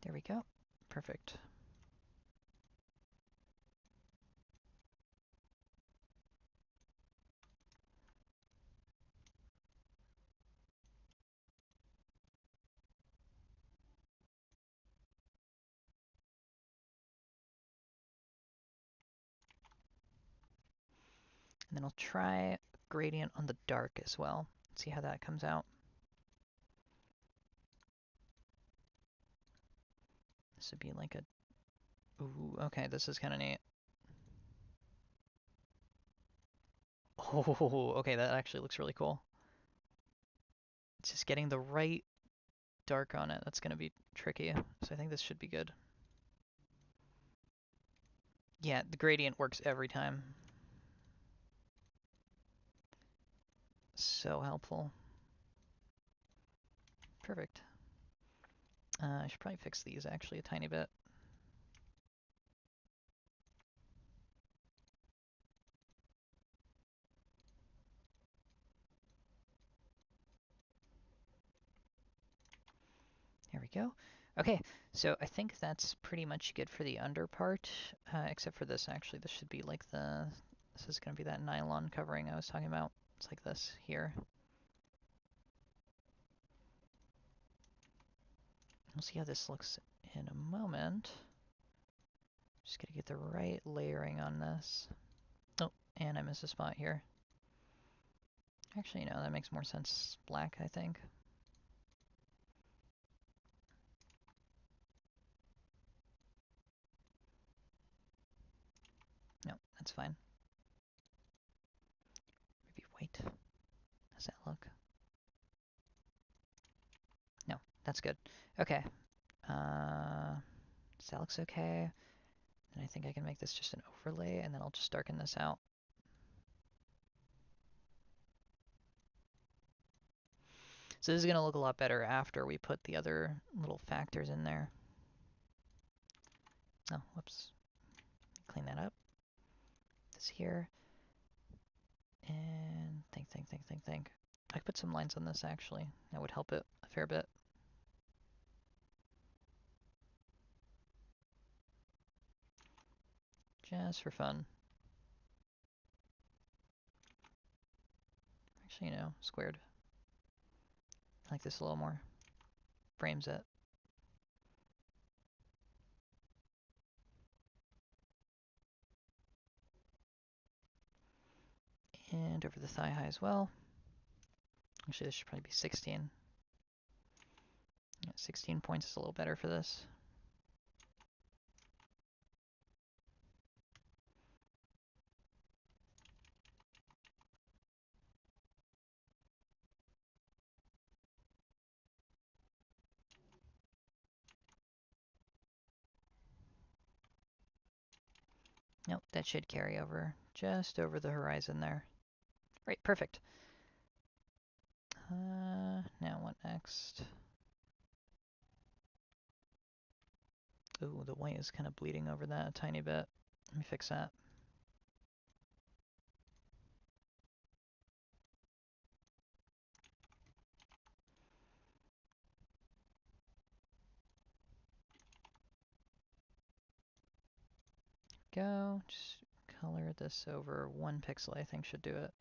S1: There we go. Perfect. And then I'll try gradient on the dark as well. See how that comes out. This would be like a... Ooh, okay, this is kind of neat. Oh, okay, that actually looks really cool. It's just getting the right dark on it. That's going to be tricky. So I think this should be good. Yeah, the gradient works every time. So helpful. Perfect. I should probably fix these actually a tiny bit. There we go. Okay, so I think that's pretty much good for the under part, except for this actually. This should be like this is going to be that nylon covering I was talking about. It's like this here. We'll see how this looks in a moment. Just gotta get the right layering on this. Oh, and I missed a spot here. Actually, no, that makes more sense. Black, I think. That's fine. Maybe white. How's that look? No, that's good. Okay. So that looks okay. And I think I can make this just an overlay, and then I'll just darken this out. So this is going to look a lot better after we put the other little factors in there. Oh, whoops. Clean that up. This here. And think. I could put some lines on this, actually. That would help it a fair bit. Just for fun. Actually, no, squared. I like this a little more. Frames it. And over the thigh high as well. Actually, this should probably be 16. Yeah, 16 points is a little better for this. Nope, that should carry over just over the horizon there. Right, perfect. Now what next? Ooh, the white is kind of bleeding over that a tiny bit. Let me fix that. Go, just color this over 1 pixel, I think should do it.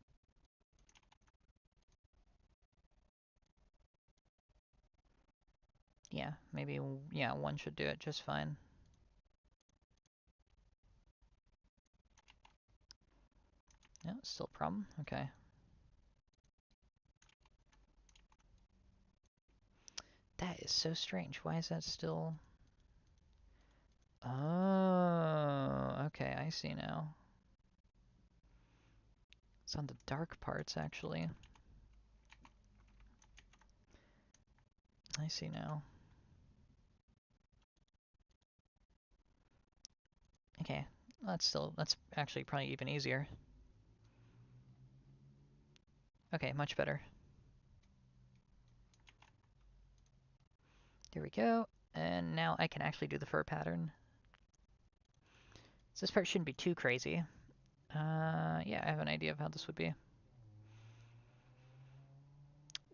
S1: Yeah, maybe, yeah, 1 should do it just fine. No, still a problem, okay. That is so strange, why is that still... Oh, okay, I see now. It's on the dark parts, actually. I see now. Okay, that's actually probably even easier. Okay, much better. There we go. And now I can actually do the fur pattern. So this part shouldn't be too crazy. Yeah, I have an idea of how this would be.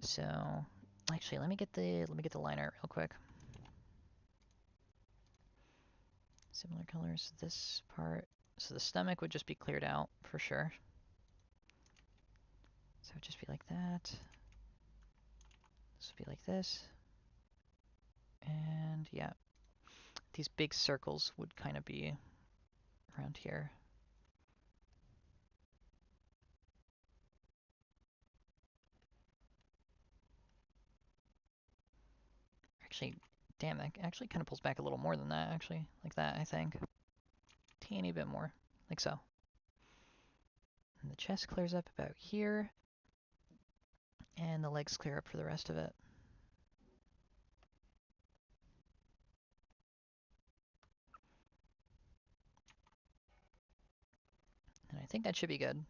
S1: So, actually, let me get the line art real quick. Similar colors. This part. So the stomach would just be cleared out for sure. So it would just be like that. This would be like this. And yeah, these big circles would kind of be around here. Actually, damn, that actually kind of pulls back a little more than that, actually. Like that, I think. Teeny bit more, like so. And the chest clears up about here. And the legs clear up for the rest of it. And I think that should be good. And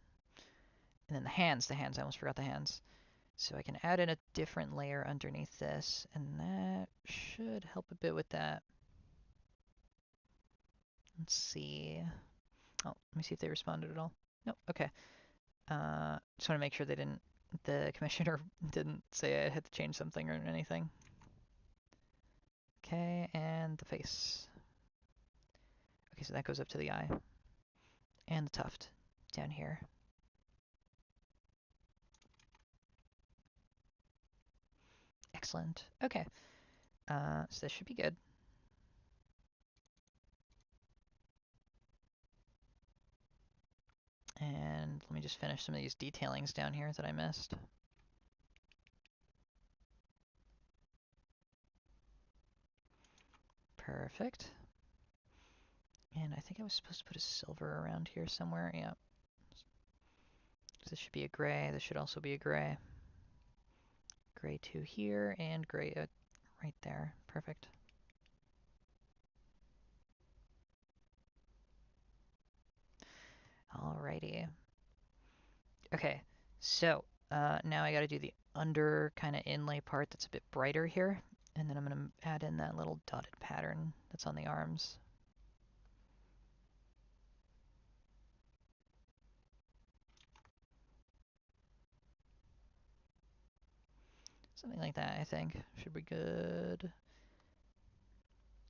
S1: then the hands, I almost forgot the hands. So I can add in a different layer underneath this, and that should help a bit with that. Let's see. Oh, let me see if they responded at all. Nope, okay. Just want to make sure the commissioner didn't say I had to change something or anything. Okay, and the face. Okay, so that goes up to the eye. And the tuft down here. Excellent. Okay. So this should be good. And let me just finish some of these detailings down here that I missed. Perfect. And I think I was supposed to put a silver around here somewhere. Yeah. This should be a gray. This should also be a gray. Gray 2 here, and gray right there. Perfect. Alrighty. Okay, so now I gotta do the under kind of inlay part that's a bit brighter here. And then I'm gonna add in that little dotted pattern that's on the arms. Something like that, I think. Should be good.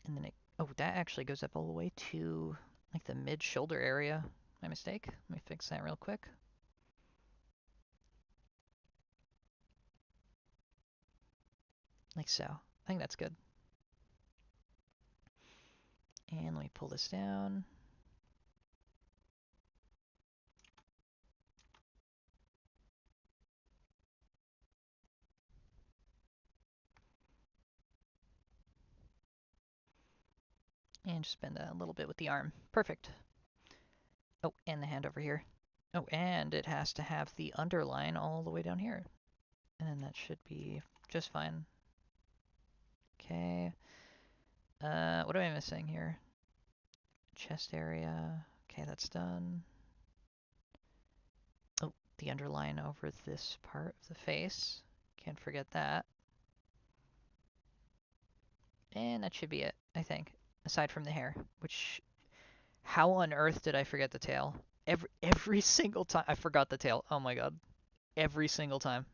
S1: And then oh, that actually goes up all the way to like the mid-shoulder area. My mistake. Let me fix that real quick. Like so. I think that's good. And let me pull this down. And just bend that a little bit with the arm. Perfect. Oh, and the hand over here. Oh, and it has to have the underline all the way down here. And then that should be just fine. Okay. What am I missing here? Chest area. Okay, that's done. Oh, the underline over this part of the face. Can't forget that. And that should be it, I think. Aside from the hair, which... How on earth did I forget the tail? Every single time I forgot the tail. Oh my god. Every single time.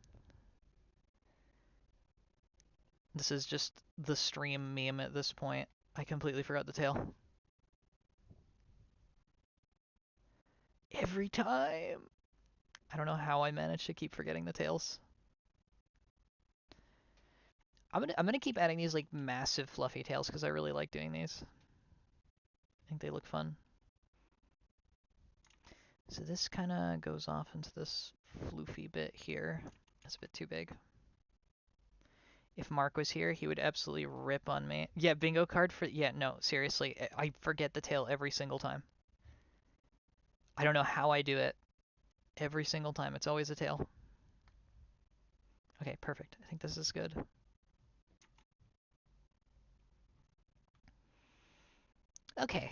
S1: This is just the stream meme at this point. I completely forgot the tail. Every time. I don't know how I managed to keep forgetting the tails. I'm gonna keep adding these like massive fluffy tails because I really like doing these. I think they look fun. So this kind of goes off into this floofy bit here. That's a bit too big. If Mark was here, he would absolutely rip on me. Yeah, bingo card for... Yeah, no, seriously. I forget the tail every single time. I don't know how I do it. Every single time. It's always a tail. Okay, perfect. I think this is good. Okay.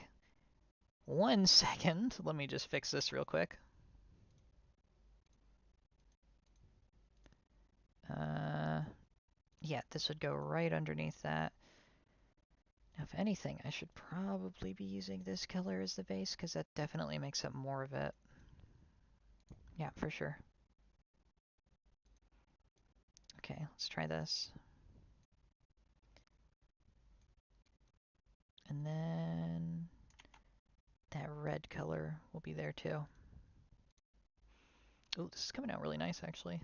S1: 1 second. Let me just fix this real quick. Yeah, this would go right underneath that. Now, if anything, I should probably be using this color as the base, because that definitely makes up more of it. Yeah, for sure. Okay, let's try this. And then that red color will be there too. Oh, this is coming out really nice, actually.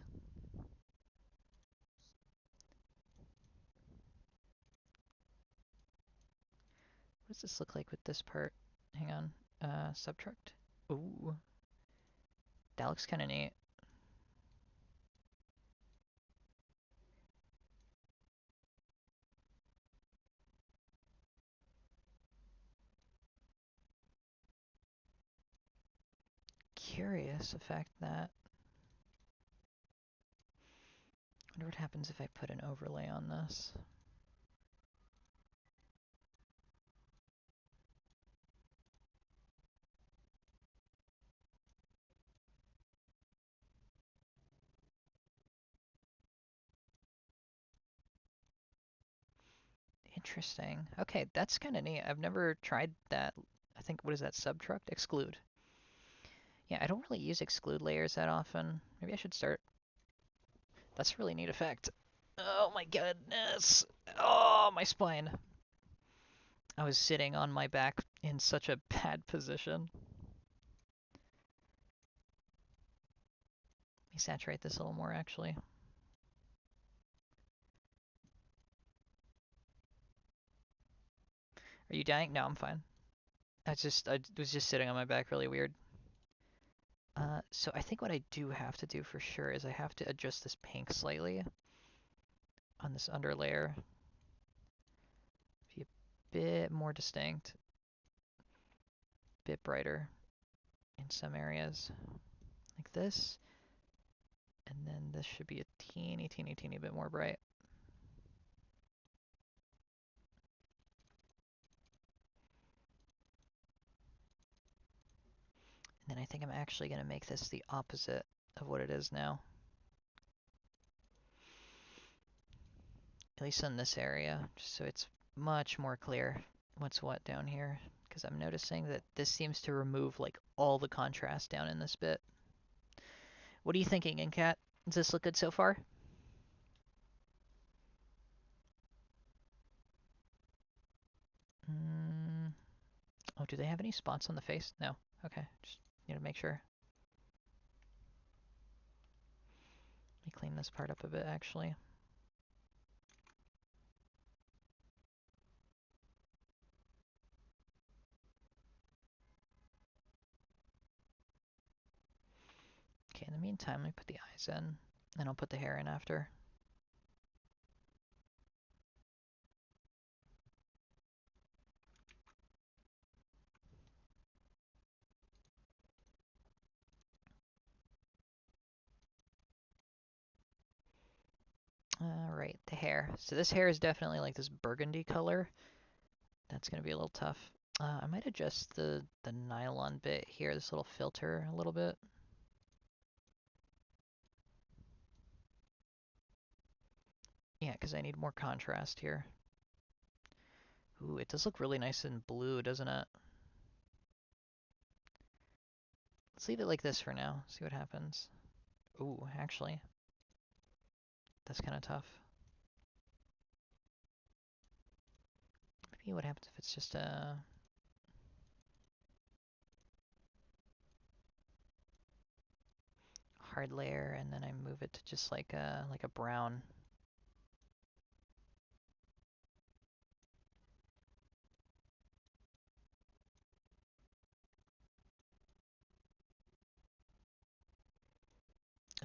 S1: What does this look like with this part? Hang on. Subtract. Ooh. That looks kind of neat. Curious effect that. Wonder what happens if I put an overlay on this. Interesting. Okay, that's kind of neat. I've never tried that. I think, what is that, subtract? Exclude. Yeah, I don't really use exclude layers that often. Maybe I should start. That's a really neat effect. Oh my goodness. Oh, my spine. I was sitting on my back in such a bad position. Let me saturate this a little more, actually. Are you dying? No, I'm fine. I was just sitting on my back really weird. So I think what I do have to do for sure is I have to adjust this pink slightly on this under layer. Be a bit more distinct. bit brighter in some areas, like this. And then this should be a teeny bit more bright. And then I think I'm actually going to make this the opposite of what it is now. At least in this area, just so it's much more clear what's what down here. Because I'm noticing that this seems to remove like all the contrast down in this bit. What are you thinking, Incat? Does this look good so far? Oh, do they have any spots on the face? No. Okay, just need to make sure. Let me clean this part up a bit, actually. Okay, in the meantime, let me put the eyes in, and I'll put the hair in after. Alright, the hair. So this hair is definitely like this burgundy color. That's going to be a little tough. I might adjust the nylon bit here, this little filter, a little bit. Yeah, because I need more contrast here. Ooh, it does look really nice in blue, doesn't it? Let's leave it like this for now, see what happens. Ooh, actually, that's kind of tough. Maybe what happens if it's just a hard layer and then I move it to just like a brown.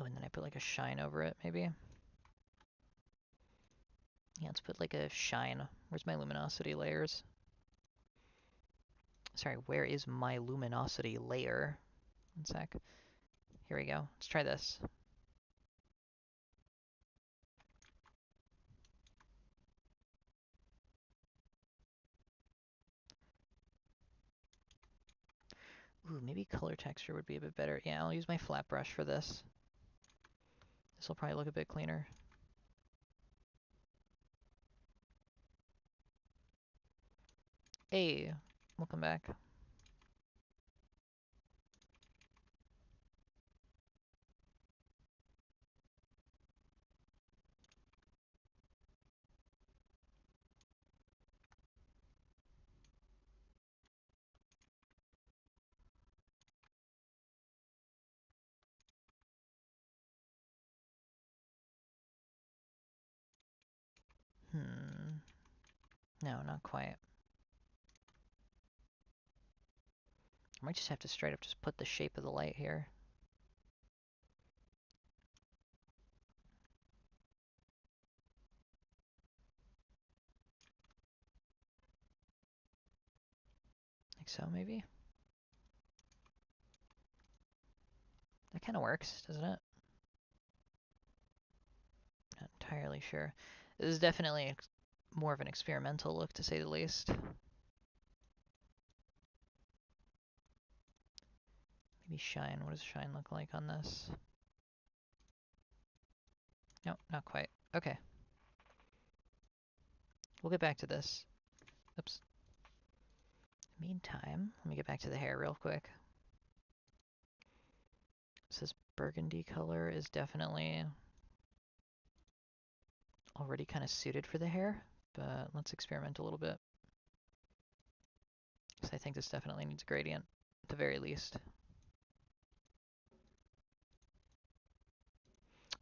S1: Oh, and then I put like a shine over it, maybe. Yeah, let's put like a shine. Where's my luminosity layers? Sorry, where is my luminosity layer? One sec. Here we go. Let's try this. Ooh, maybe color texture would be a bit better. Yeah, I'll use my flat brush for this. This will probably look a bit cleaner. Hey, welcome back. No, not quite. I might just have to straight up just put the shape of the light here. Like so, maybe? That kind of works, doesn't it? Not entirely sure. This is definitely more of an experimental look, to say the least. Maybe shine. What does shine look like on this? No, not quite. Okay. We'll get back to this. Oops. Meantime, let me get back to the hair real quick. So this burgundy color is definitely already kind of suited for the hair, but let's experiment a little bit. Because I think this definitely needs a gradient, at the very least.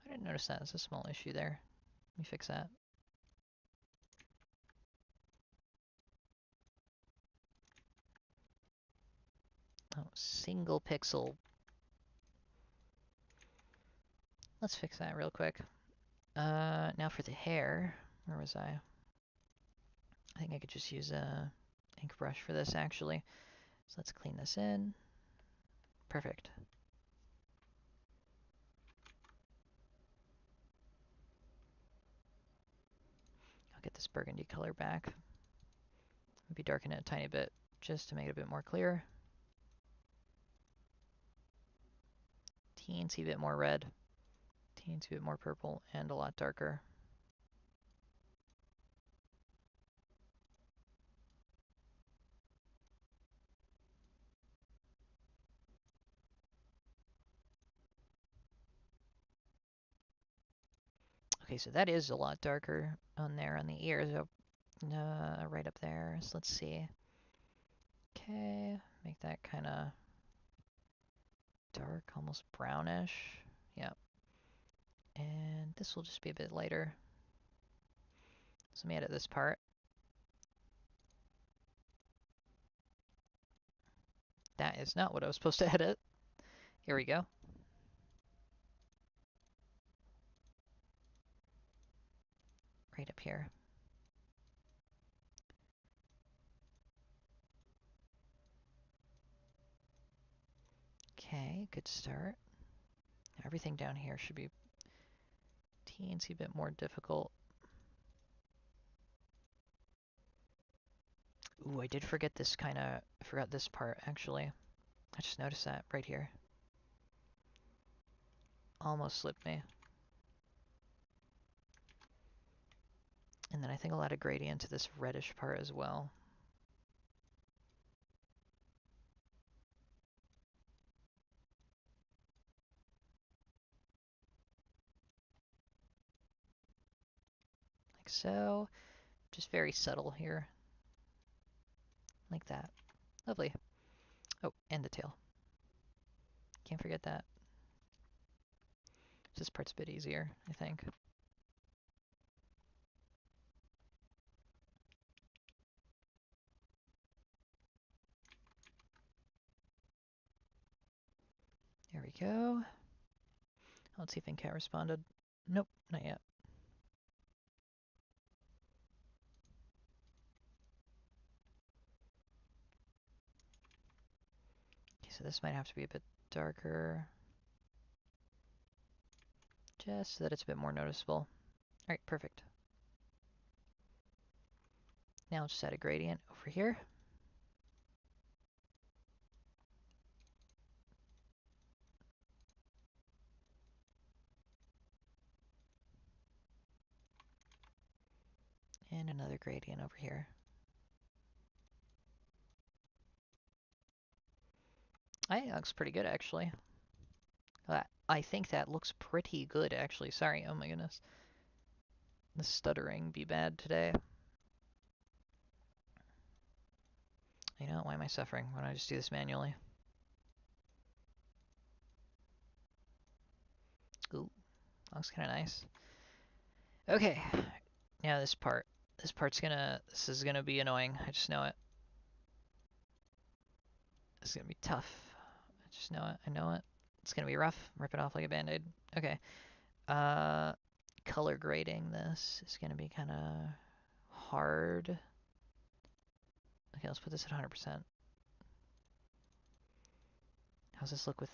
S1: I didn't notice that. There's a small issue there. Let me fix that. Oh, single pixel. Let's fix that real quick. Now for the hair. Where was I? I think I could just use a ink brush for this, actually. So let's clean this in. Perfect. I'll get this burgundy color back. Maybe darken it a tiny bit just to make it a bit more clear. Teensy bit more red. Teensy bit more purple and a lot darker. Okay, so that is a lot darker on there on the ears, right up there. So let's see. Okay, make that kind of dark, almost brownish. Yep. And this will just be a bit lighter. So let me edit this part. That is not what I was supposed to edit. Here we go. Right up here. Okay, good start. Everything down here should be teensy bit more difficult. Ooh, I did forget this I forgot this part actually. I just noticed that right here. Almost slipped me. And then I think I'll add a gradient to this reddish part as well. Like so. Just very subtle here. Like that. Lovely. Oh, and the tail. Can't forget that. This part's a bit easier, I think. There we go. Let's see if Incat responded. Nope, not yet. Okay, so this might have to be a bit darker. Just so that it's a bit more noticeable. Alright, perfect. Now I'll just add a gradient over here. And another gradient over here. That looks pretty good, actually. I think that looks pretty good, actually. Sorry, oh my goodness. The stuttering be bad today. You know, why am I suffering? Why don't I just do this manually? Ooh, looks kind of nice. Okay, now this part. This is gonna be annoying. I just know it. This is gonna be tough. I just know it. I know it. It's gonna be rough. Rip it off like a band-aid. Okay. Color grading this is gonna be kind of hard. Okay, let's put this at 100%. How's this look with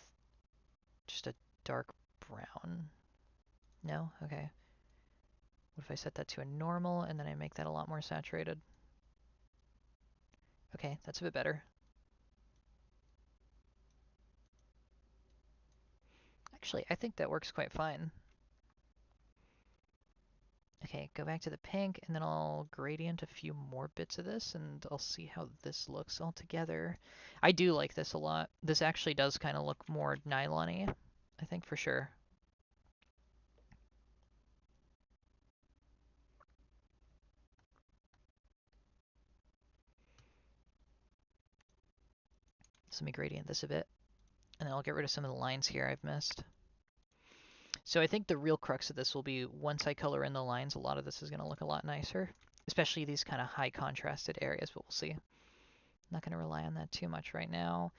S1: just a dark brown? No? Okay. What if I set that to a normal and then I make that a lot more saturated? Okay, that's a bit better. Actually, I think that works quite fine. Okay, go back to the pink, and then I'll gradient a few more bits of this, and I'll see how this looks all together. I do like this a lot. This actually does kind of look more nylon-y, I think for sure. So let me gradient this a bit, and then I'll get rid of some of the lines here I've missed. So I think the real crux of this will be once I color in the lines, a lot of this is going to look a lot nicer, especially these kind of high contrasted areas, but we'll see. I'm not going to rely on that too much right now,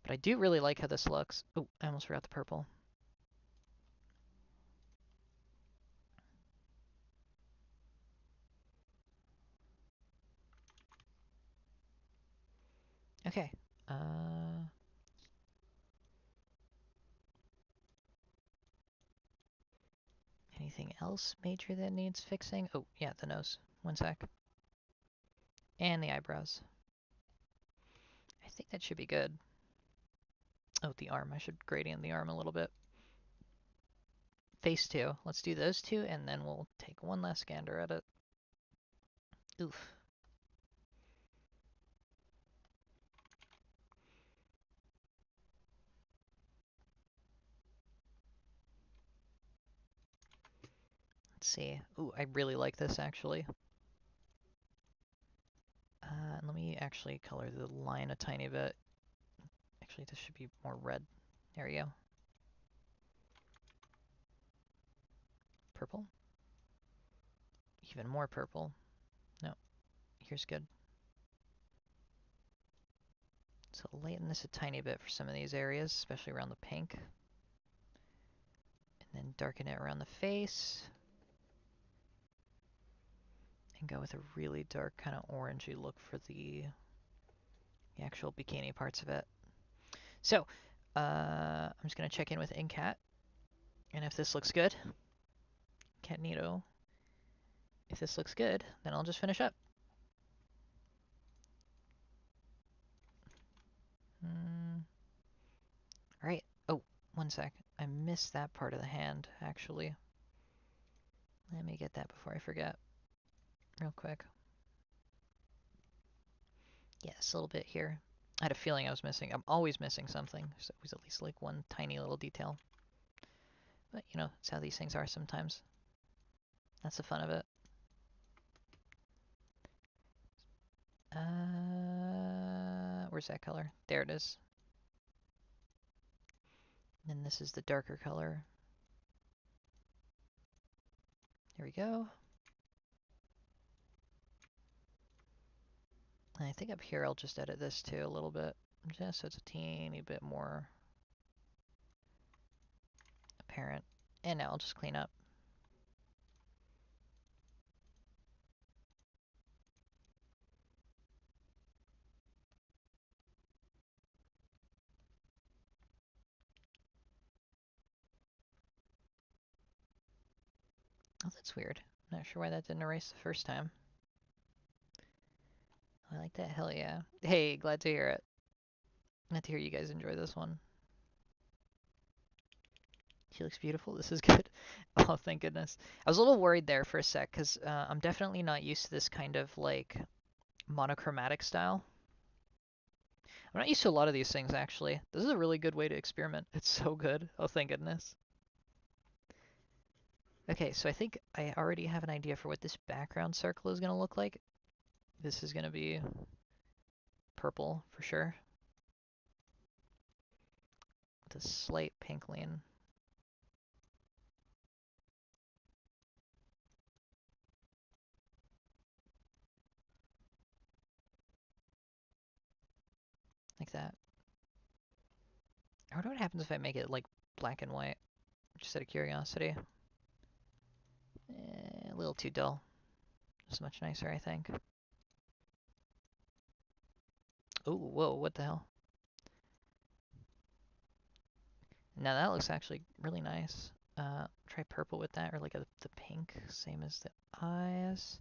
S1: but I do really like how this looks. Oh, I almost forgot the purple. Okay, Uh, Anything else major that needs fixing? Oh, yeah, the nose. One sec. And the eyebrows. I think that should be good. Oh, the arm. I should gradient the arm a little bit. Face 2. Let's do those two, and then we'll take one last gander at it. Oof. Let's see. Ooh, I really like this, actually. Let me actually color the line a tiny bit. Actually, this should be more red. There we go. Purple. Even more purple. No, here's good. So lighten this a tiny bit for some of these areas, especially around the pink. And then darken it around the face. And go with a really dark kind of orangey look for the actual bikini parts of it. So, I'm just going to check in with InCat. And if this looks good, Catnito, if this looks good, then I'll just finish up. Alright. Oh, one sec. I missed that part of the hand, actually. Let me get that before I forget. Real quick. Yes, a little bit here. I had a feeling I was missing. I'm always missing something. There's always at least like one tiny little detail. But, you know, it's how these things are sometimes. That's the fun of it. Where's that color? There it is. And then this is the darker color. There we go. And I think up here I'll just edit this too a little bit. Just so it's a teeny bit more apparent. And now I'll just clean up. Oh, that's weird. I'm not sure why that didn't erase the first time. I like that. Hell yeah. Hey, glad to hear it. Glad to hear you guys enjoy this one. She looks beautiful. This is good. Oh, thank goodness. I was a little worried there for a sec because I'm definitely not used to this kind of like monochromatic style. I'm not used to a lot of these things actually. This is a really good way to experiment. It's so good. Oh, thank goodness. Okay, so I think I already have an idea for what this background circle is going to look like. This is going to be purple for sure. With a slight pink lean. Like that. I wonder what happens if I make it like black and white. Just out of curiosity. A little too dull. It's much nicer, I think. Oh, whoa, what the hell? Now that looks actually really nice. Try purple with that, or like the pink, same as the eyes.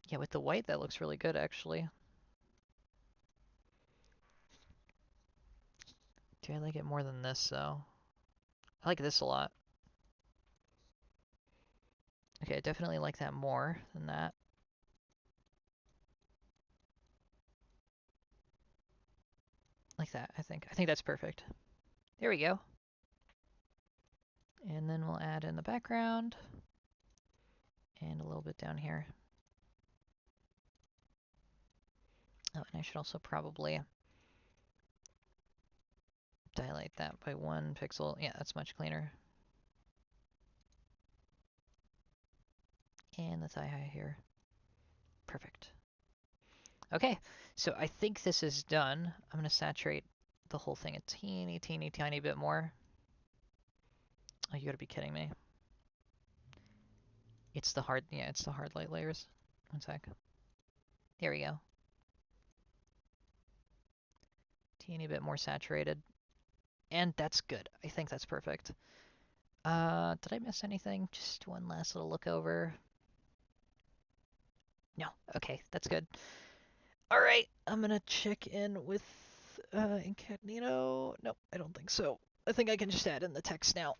S1: Yeah, with the white, that looks really good, actually. Do I like it more than this, though? I like this a lot. Okay, I definitely like that more than that. Like that, I think. I think that's perfect. There we go. And then we'll add in the background. And a little bit down here. Oh, and I should also probably dilate that by 1 pixel. Yeah, that's much cleaner. And the thigh high here. Perfect. Okay, so I think this is done. I'm going to saturate the whole thing a teeny, teeny, tiny bit more. Oh, you gotta be kidding me. It's the hard, yeah, it's the hard light layers. One sec. There we go. Teeny bit more saturated. And that's good. I think that's perfect. Did I miss anything? Just one last little look over. No. Okay, that's good. Alright, I'm gonna check in with Incognito. Nope, I don't think so. I think I can just add in the text now.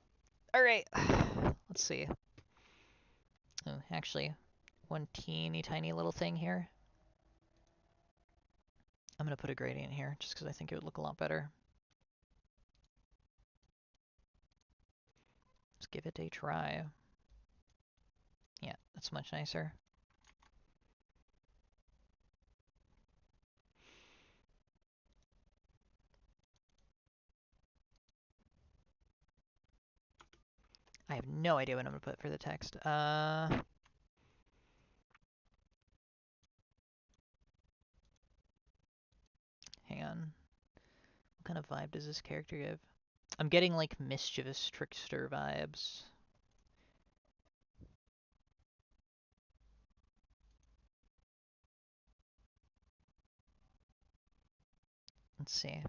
S1: Alright, let's see. Oh, actually, one teeny tiny little thing here. I'm gonna put a gradient here just because I think it would look a lot better. Let's give it a try. Yeah, that's much nicer. I have no idea what I'm gonna put for the text. Hang on. What kind of vibe does this character give? I'm getting like mischievous trickster vibes. Let's see.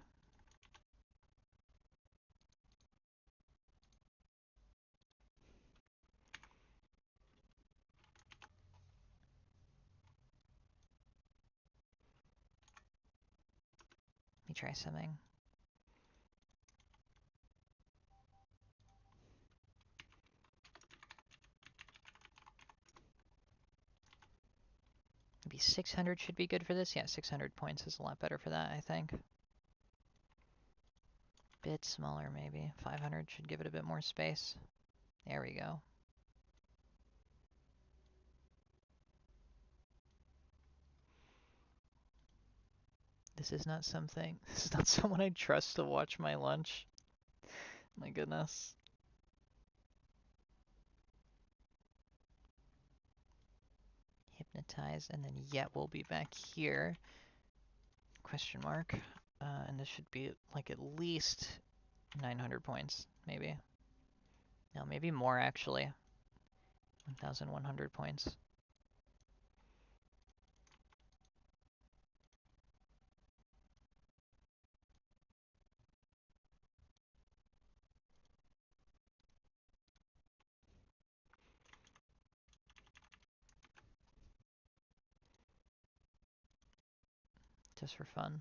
S1: Let me try something. Maybe 600 should be good for this. Yeah, 600 points is a lot better for that, I think. Bit smaller, maybe. 500 should give it a bit more space. There we go. This is not something. This is not someone I trust to watch my lunch. My goodness. Hypnotize, and then yet we'll be back here. Question mark. And this should be like at least 900 points, maybe. No, maybe more actually. 1,100 points. Just for fun.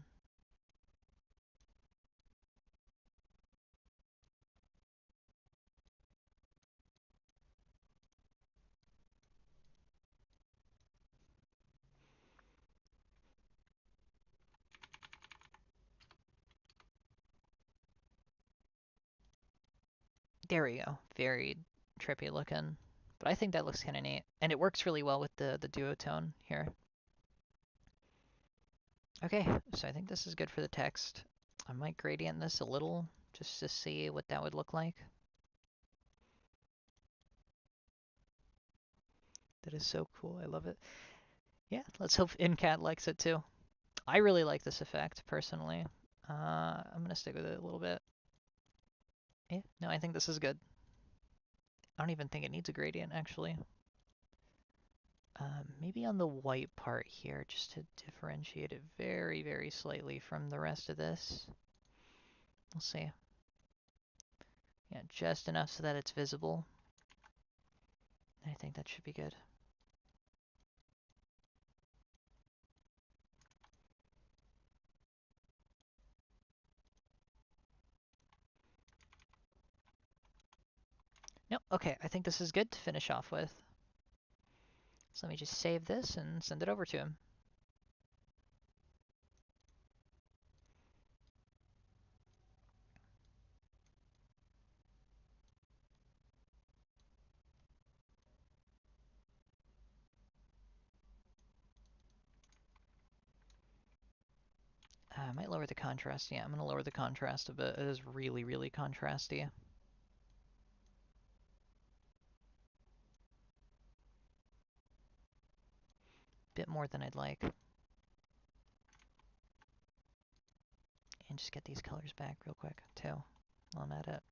S1: There we go. Very trippy looking. But I think that looks kind of neat. And it works really well with the duotone here. Okay, so I think this is good for the text. I might gradient this a little just to see what that would look like. That is so cool. I love it. Yeah, let's hope InCat likes it too. I really like this effect, personally. I'm going to stick with it a little bit. Yeah, no, I think this is good. I don't even think it needs a gradient, actually. Maybe on the white part here, just to differentiate it very, very slightly from the rest of this. We'll see. Yeah, just enough so that it's visible. I think that should be good. Nope, okay, I think this is good to finish off with. So let me just save this and send it over to him. I might lower the contrast. Yeah, I'm going to lower the contrast a bit. It is really, really contrasty. Bit more than I'd like. And just get these colors back real quick, too, while I'm at it.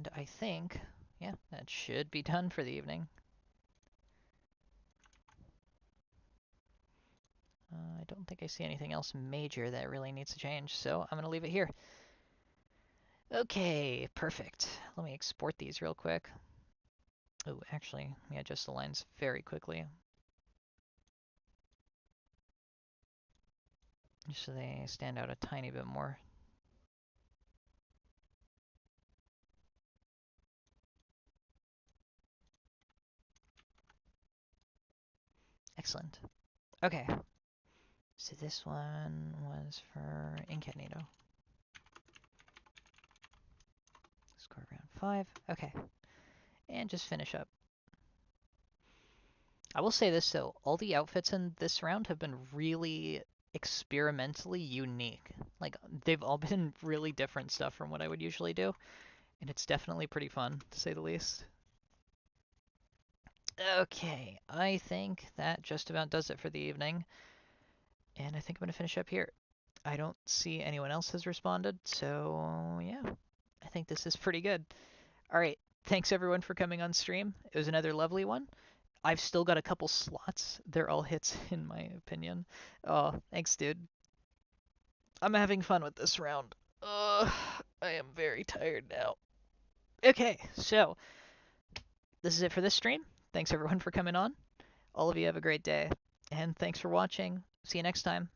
S1: And I think, yeah, that should be done for the evening. I don't think I see anything else major that really needs to change, so I'm going to leave it here. Okay, perfect. Let me export these real quick. Oh, actually, let me adjust the lines very quickly, just so they stand out a tiny bit more. Excellent. Okay, so this one was for Incognito. Score round 5. Okay, and just finish up. I will say this though, all the outfits in this round have been really experimentally unique. Like, they've all been really different stuff from what I would usually do, and it's definitely pretty fun, to say the least. Okay, I think that just about does it for the evening, and I think I'm going to finish up here. I don't see anyone else has responded, so yeah, I think this is pretty good. All right, thanks everyone for coming on stream. It was another lovely one. I've still got a couple slots. They're all hits in my opinion. Oh, thanks, dude. I'm having fun with this round. Ugh, I am very tired now. Okay, so this is it for this stream. Thanks everyone for coming on. All of you have a great day, and thanks for watching. See you next time.